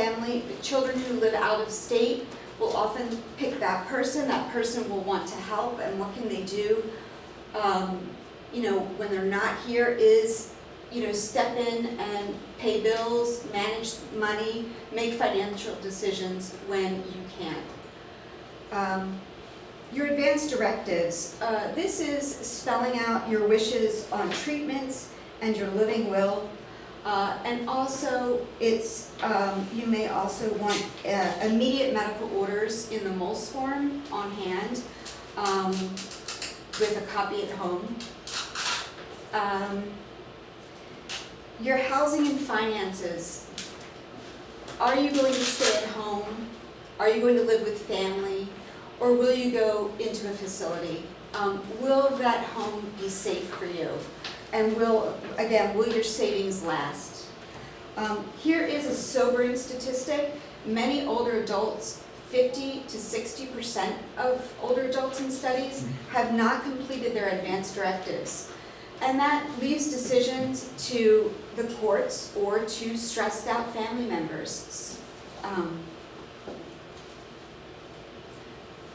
children who live out of state, will often pick that person. That person will want to help, and what can they do? When they're not here is, step in and pay bills, manage money, make financial decisions when you can. Your advance directives. This is spelling out your wishes on treatments and your living will. And also, you may also want immediate medical orders in the MOLS form on hand with a copy at home. Your housing and finances. Are you going to stay at home? Are you going to live with family? Or will you go into a facility? Will that home be safe for you? And will your savings last? Here is a sobering statistic. Many older adults, 50 to 60% of older adults in studies, have not completed their advance directives. And that leaves decisions to the courts or to stressed out family members.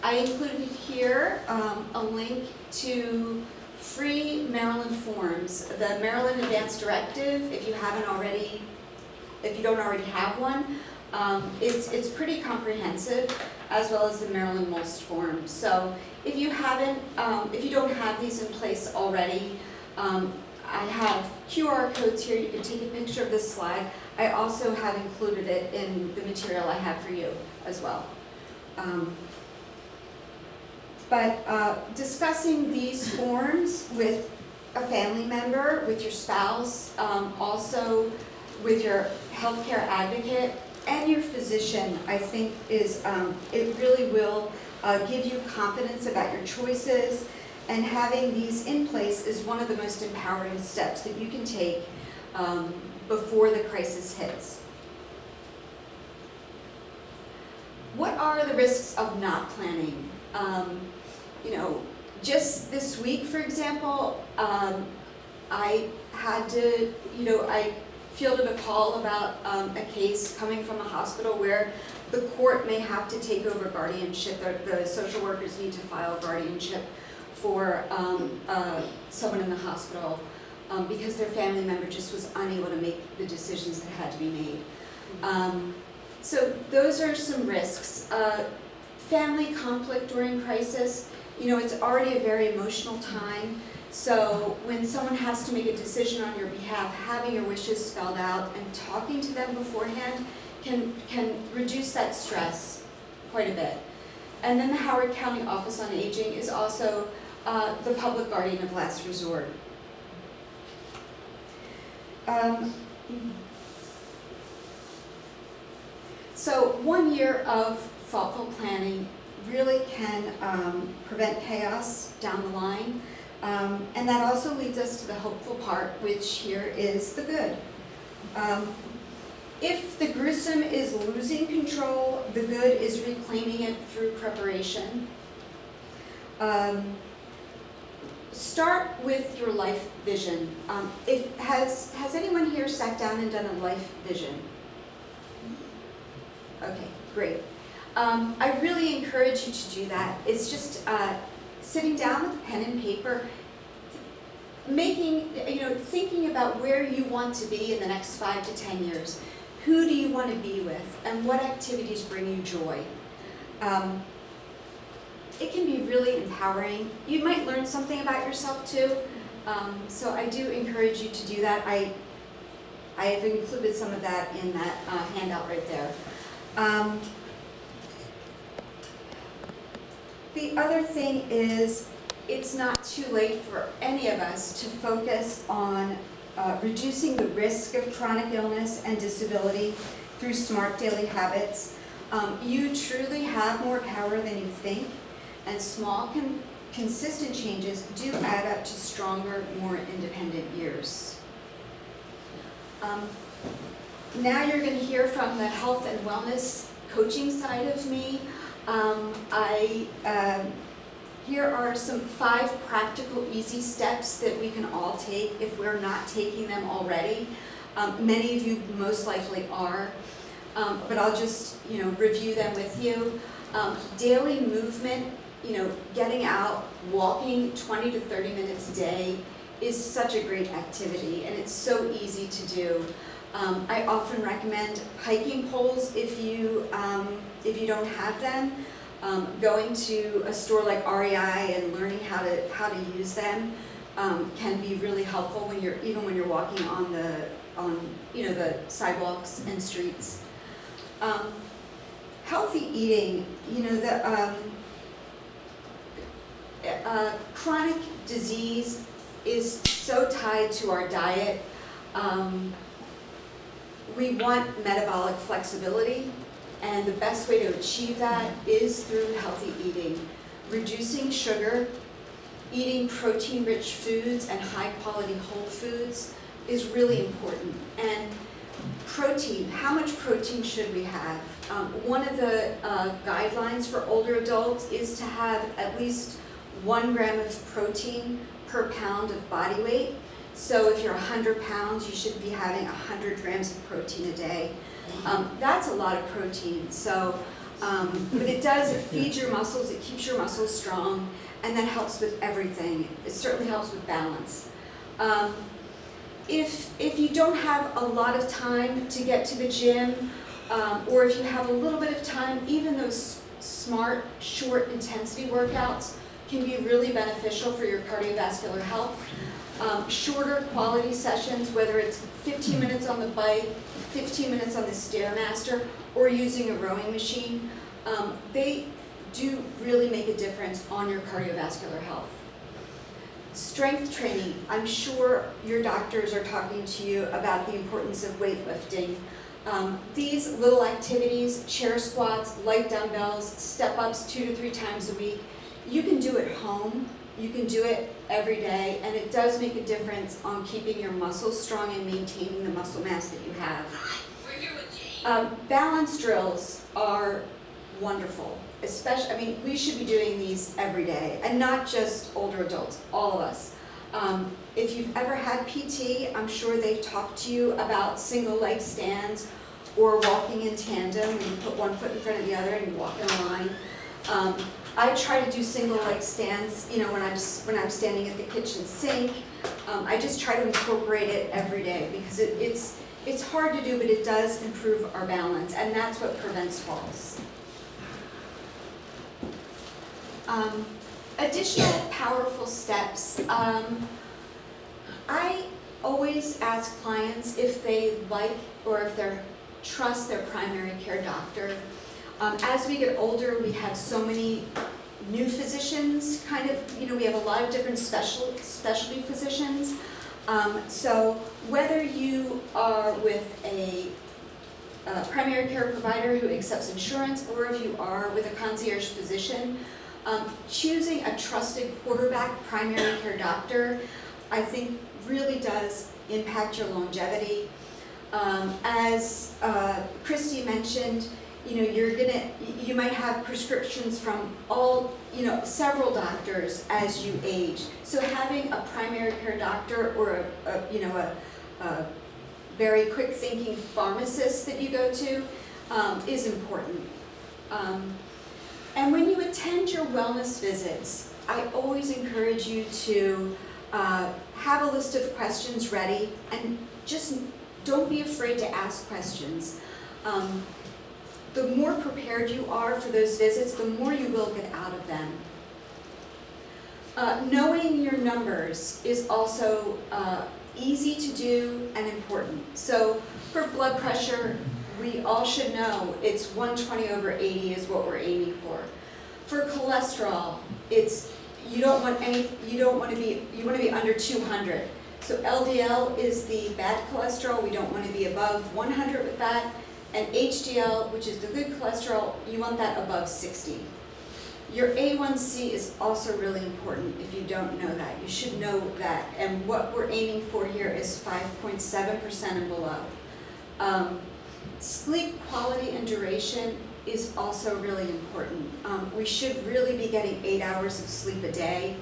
I included here a link to free Maryland forms. The Maryland Advance Directive, if you don't already have one, it's pretty comprehensive, as well as the Maryland MOLST form. So if you don't have these in place already, I have QR codes here. You can take a picture of this slide. I also have included it in the material I have for you as well. But discussing these forms with a family member, with your spouse, also with your healthcare advocate and your physician, I think it really will give you confidence about your choices. And having these in place is one of the most empowering steps that you can take before the crisis hits. What are the risks of not planning? Just this week, for example, I had to, I fielded a call about a case coming from a hospital where the court may have to take over guardianship. The social workers need to file guardianship for someone in the hospital because their family member just was unable to make the decisions that had to be made. So those are some risks. Family conflict during crisis, it's already a very emotional time. So when someone has to make a decision on your behalf, having your wishes spelled out and talking to them beforehand can reduce that stress quite a bit. And then the Howard County Office on Aging is also the public guardian of last resort. So 1 year of thoughtful planning really can prevent chaos down the line. And that also leads us to the hopeful part, which here is the good. If the gruesome is losing control, the good is reclaiming it through preparation. Start with your life vision. Has anyone here sat down and done a life vision? Okay, great. I really encourage you to do that. It's just sitting down with pen and paper, thinking about where you want to be in the next 5 to 10 years. Who do you want to be with, and what activities bring you joy? It can be really empowering. You might learn something about yourself too. So I do encourage you to do that. I have included some of that in that handout right there. The other thing is, it's not too late for any of us to focus on reducing the risk of chronic illness and disability through smart daily habits. You truly have more power than you think, and small, consistent changes do add up to stronger, more independent years. Now you're going to hear from the health and wellness coaching side of me. Here are some 5 practical, easy steps that we can all take if we're not taking them already. Many of you most likely are, but I'll just review them with you. Daily movement, getting out, walking 20 to 30 minutes a day is such a great activity, and it's so easy to do. I often recommend hiking poles if you don't have them. Going to a store like REI and learning how to use them can be really helpful when you're walking on the sidewalks and streets. Healthy eating, chronic disease is so tied to our diet. We want metabolic flexibility, and the best way to achieve that is through healthy eating. Reducing sugar, eating protein-rich foods and high-quality whole foods is really important. And protein, how much protein should we have? One of the guidelines for older adults is to have at least 1 gram of protein per pound of body weight. So if you're 100 pounds, you should be having 100 grams of protein a day. That's a lot of protein, so, but it feeds your muscles, it keeps your muscles strong, and that helps with everything. It certainly helps with balance. If you don't have a lot of time to get to the gym, or if you have a little bit of time, even those smart, short intensity workouts can be really beneficial for your cardiovascular health. Shorter quality sessions, whether it's 15 minutes on the bike, 15 minutes on the Stairmaster, or using a rowing machine, they do really make a difference on your cardiovascular health. Strength training, I'm sure your doctors are talking to you about the importance of weightlifting. These little activities, chair squats, light dumbbells, step-ups 2 to 3 times a week, you can do at home. You can do it every day, and it does make a difference on keeping your muscles strong and maintaining the muscle mass that you have. Balance drills are wonderful, especially, we should be doing these every day, and not just older adults, all of us. If you've ever had PT, I'm sure they've talked to you about single leg stands or walking in tandem, where you put one foot in front of the other and you walk in a line. I try to do single leg stands, when I'm standing at the kitchen sink. I just try to incorporate it every day because it's hard to do, but it does improve our balance, and that's what prevents falls. Additional powerful steps. I always ask clients if they like or if they trust their primary care doctor. As we get older, we have so many new physicians, we have a lot of different specialty physicians. So whether you are with a primary care provider who accepts insurance, or if you are with a concierge physician, choosing a trusted quarterback primary care doctor, I think really does impact your longevity. As Christy mentioned, you might have prescriptions from several doctors as you age. So having a primary care doctor or a very quick thinking pharmacist that you go to is important. And when you attend your wellness visits, I always encourage you to have a list of questions ready, and just don't be afraid to ask questions. The more prepared you are for those visits, the more you will get out of them. Knowing your numbers is also easy to do and important. So for blood pressure, we all should know it's 120/80 is what we're aiming for. For cholesterol, it's you want to be under 200. So LDL is the bad cholesterol. We don't want to be above 100 with that. And HDL, which is the good cholesterol, you want that above 60. Your A1C is also really important if you don't know that. You should know that. And what we're aiming for here is 5.7% and below. Sleep quality and duration is also really important. We should really be getting 8 hours of sleep a day.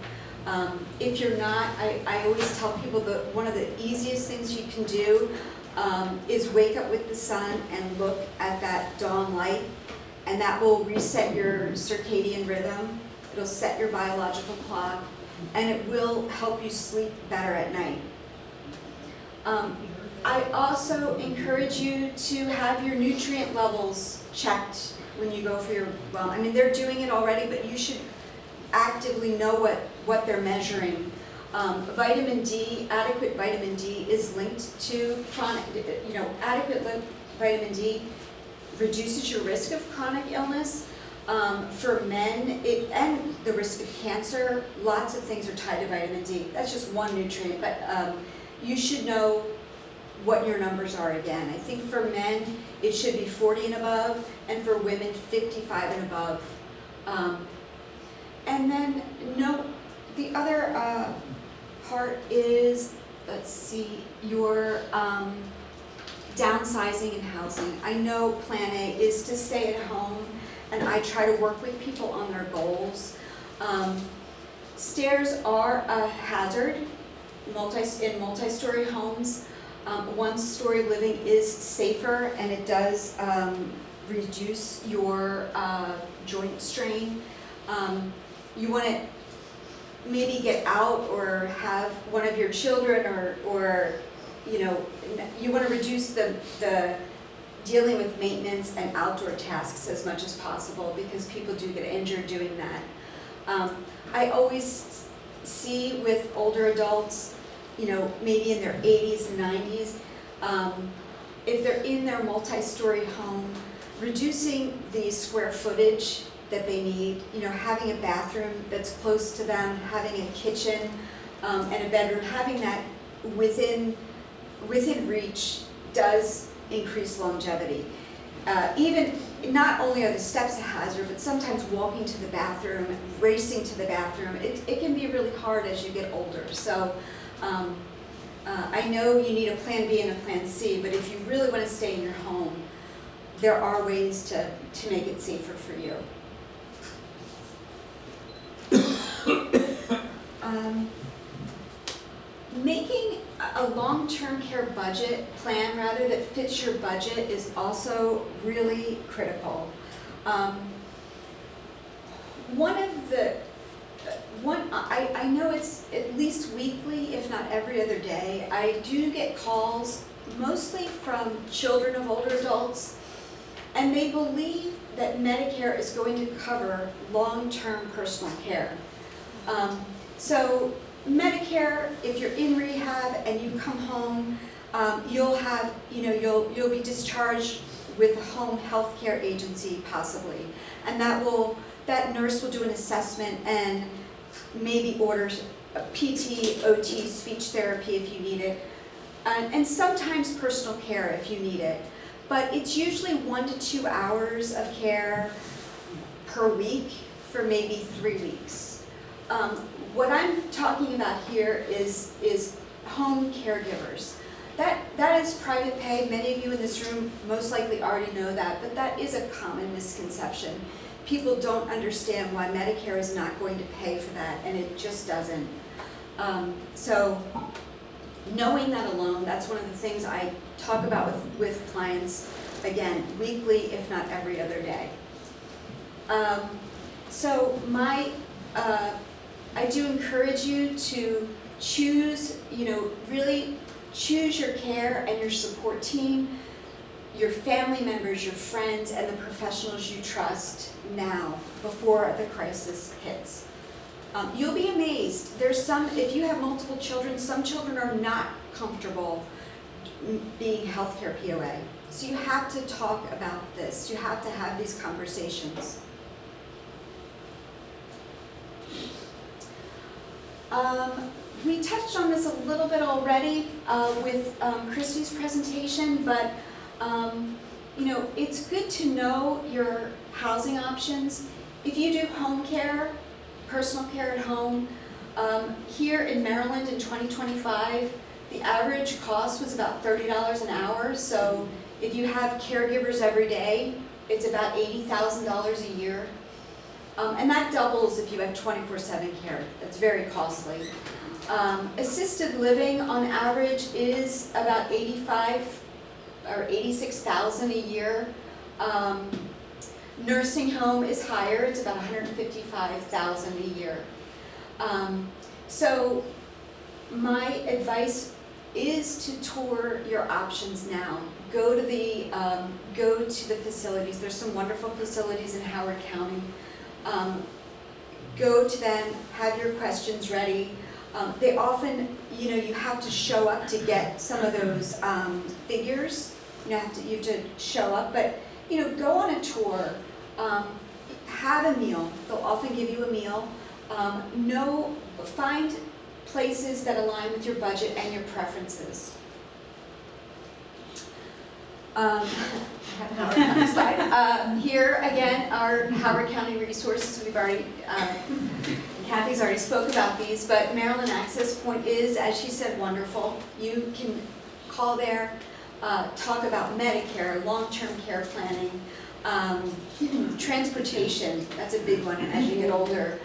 If you're not, I always tell people that one of the easiest things you can do is wake up with the sun and look at that dawn light, and that will reset your circadian rhythm. It'll set your biological clock, and it will help you sleep better at night. I also encourage you to have your nutrient levels checked when you go for your, well, I mean, they're doing it already, but you should actively know what they're measuring. Vitamin D, adequate vitamin D is linked to chronic, adequate vitamin D reduces your risk of chronic illness. For men, and the risk of cancer, lots of things are tied to vitamin D. That's just one nutrient, but you should know what your numbers are again. I think for men, it should be 40 and above, and for women, 55 and above. And then, the other part is, let's see, your downsizing and housing. I know Plan A is to stay at home, and I try to work with people on their goals. Stairs are a hazard in multi-story homes. One-story living is safer, and it does reduce your joint strain. You want to maybe get out or have one of your children, or you want to reduce the dealing with maintenance and outdoor tasks as much as possible, because people do get injured doing that. I always see with older adults, maybe in their 80s and 90s, if they're in their multi-story home, reducing the square footage that they need, having a bathroom that's close to them, having a kitchen and a bedroom, having that within reach does increase longevity. Even, not only are the steps a hazard, but sometimes walking to the bathroom, racing to the bathroom, it can be really hard as you get older. So I know you need a Plan B and a Plan C, but if you really want to stay in your home, there are ways to make it safer for you. Making a long-term care budget plan, rather, that fits your budget is also really critical. I know it's at least weekly, if not every other day, I do get calls, mostly from children of older adults, and they believe that Medicare is going to cover long-term personal care. So Medicare, if you're in rehab and you come home, you'll be discharged with a home health care agency possibly, and that nurse will do an assessment and maybe orders a PT, OT, speech therapy if you need it, and sometimes personal care if you need it. But it's usually 1 to 2 hours of care per week for maybe 3 weeks. What I'm talking about here is home caregivers. That is private pay. Many of you in this room most likely already know that, but that is a common misconception. People don't understand why Medicare is not going to pay for that, and it just doesn't. So knowing that alone, that's one of the things I talk about with clients, again, weekly, if not every other day. So I do encourage you to choose, really choose your care and your support team, your family members, your friends, and the professionals you trust now, before the crisis hits. You'll be amazed. If you have multiple children, some children are not comfortable being healthcare POA. So you have to talk about this. You have to have these conversations. We touched on this a little bit already with Christy's presentation, but it's good to know your housing options. If you do home care, personal care at home, here in Maryland in 2025, the average cost was about $30 an hour. So if you have caregivers every day, it's about $80,000 a year. And that doubles if you have 24/7 care. That's very costly. Assisted living on average is about $85,000 or $86,000 a year. Nursing home is higher, it's about $155,000 a year. So my advice is to tour your options now. Go to the facilities. There's some wonderful facilities in Howard County. Go to them, have your questions ready. They often, you have to show up to get some of those figures. You have to show up, but go on a tour. Have a meal. They'll often give you a meal. Find places that align with your budget and your preferences. I have Howard County slide. Here again are Howard County resources. We've already, Kathy's already spoke about these, but Maryland Access Point is, as she said, wonderful. You can call there, talk about Medicare, long-term care planning, transportation. That's a big one as you get older.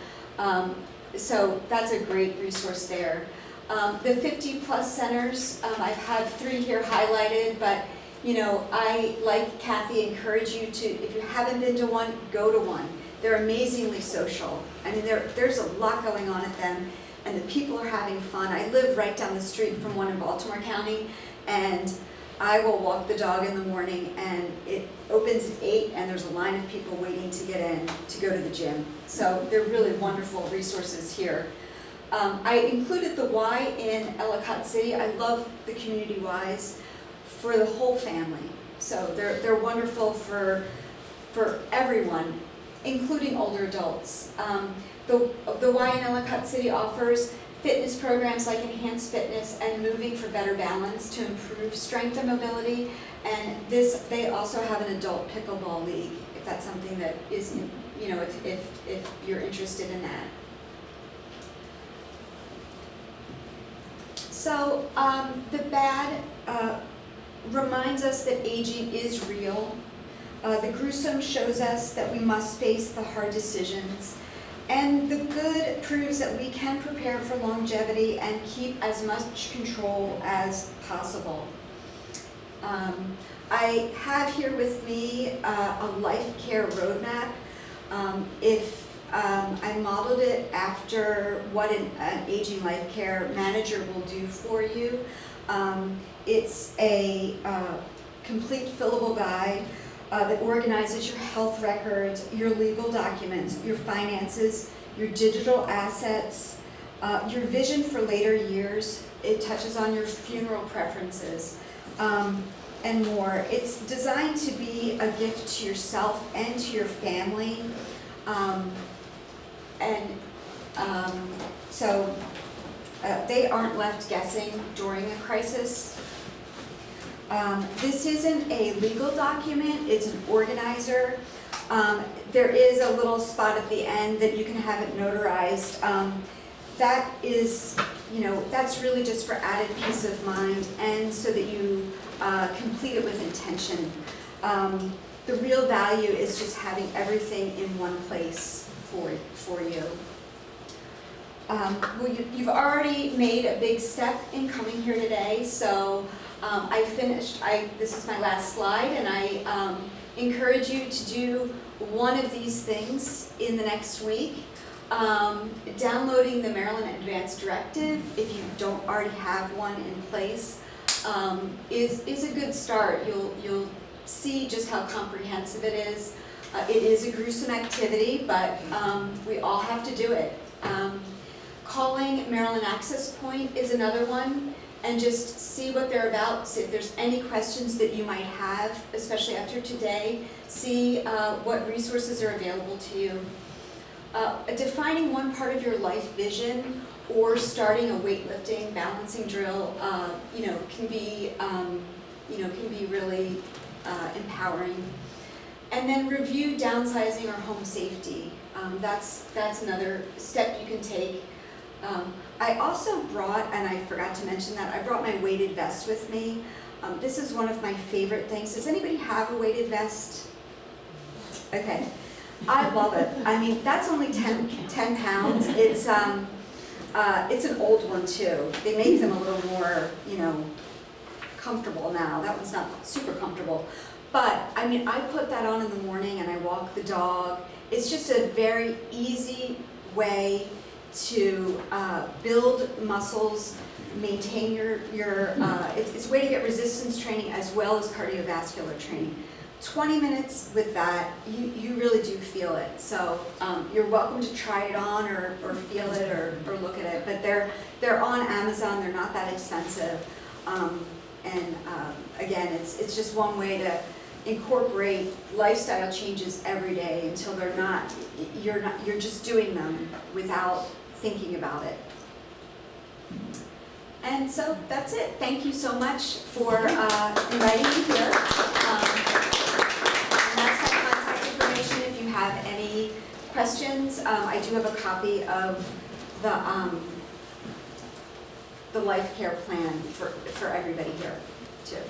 So that's a great resource there. The 50-plus centers, I've had 3 here highlighted, but I, like Kathy, encourage you to, if you haven't been to one, go to one. They're amazingly social. I mean, there's a lot going on at them, and the people are having fun. I live right down the street from one in Baltimore County, and I will walk the dog in the morning, and it opens at 8, and there's a line of people waiting to get in to go to the gym. So they're really wonderful resources here. I included the Y in Ellicott City. I love the community Ys for the whole family. So they're wonderful for everyone, including older adults. The Y in Ellicott City offers fitness programs like Enhanced Fitness and Moving for Better Balance to improve strength and mobility. And they also have an adult pickleball league, if that's something that is, if you're interested in that. So the bad reminds us that aging is real. The gruesome shows us that we must face the hard decisions. And the good proves that we can prepare for longevity and keep as much control as possible. I have here with me a life care roadmap. I modeled it after what an aging life care manager will do for you. It's a complete fillable guide that organizes your health records, your legal documents, your finances, your digital assets, your vision for later years. It touches on your funeral preferences, and more. It's designed to be a gift to yourself and to your family. So they aren't left guessing during a crisis. This isn't a legal document, it's an organizer. There is a little spot at the end that you can have it notarized. That is, that's really just for added peace of mind and so that you complete it with intention. The real value is just having everything in one place for you. Well, you've already made a big step in coming here today, so I finished, this is my last slide, and I encourage you to do one of these things in the next week. Downloading the Maryland Advanced Directive, if you don't already have one in place, is a good start. You'll see just how comprehensive it is. It is a gruesome activity, but we all have to do it. Calling Maryland Access Point is another one, and just see what they're about, see if there's any questions that you might have, especially after today. See what resources are available to you. Defining one part of your life vision or starting a weightlifting, balancing drill, can be really empowering. And then review downsizing or home safety. That's another step you can take. I also brought, and I forgot to mention that, I brought my weighted vest with me. This is one of my favorite things. Does anybody have a weighted vest? Okay. I love it. I mean, that's only 10 pounds. It's an old one too. They make them a little more, comfortable now. That one's not super comfortable. But, I mean, I put that on in the morning and I walk the dog. It's just a very easy way to build muscles, maintain it's a way to get resistance training as well as cardiovascular training. 20 minutes with that, you really do feel it. So you're welcome to try it on or feel it or look at it. But they're on Amazon, they're not that expensive. Again, it's just one way to incorporate lifestyle changes every day until you're just doing them without thinking about it. And so that's it. Thank you so much for inviting me here. And that's my contact information if you have any questions. I do have a copy of the life care plan for everybody here too.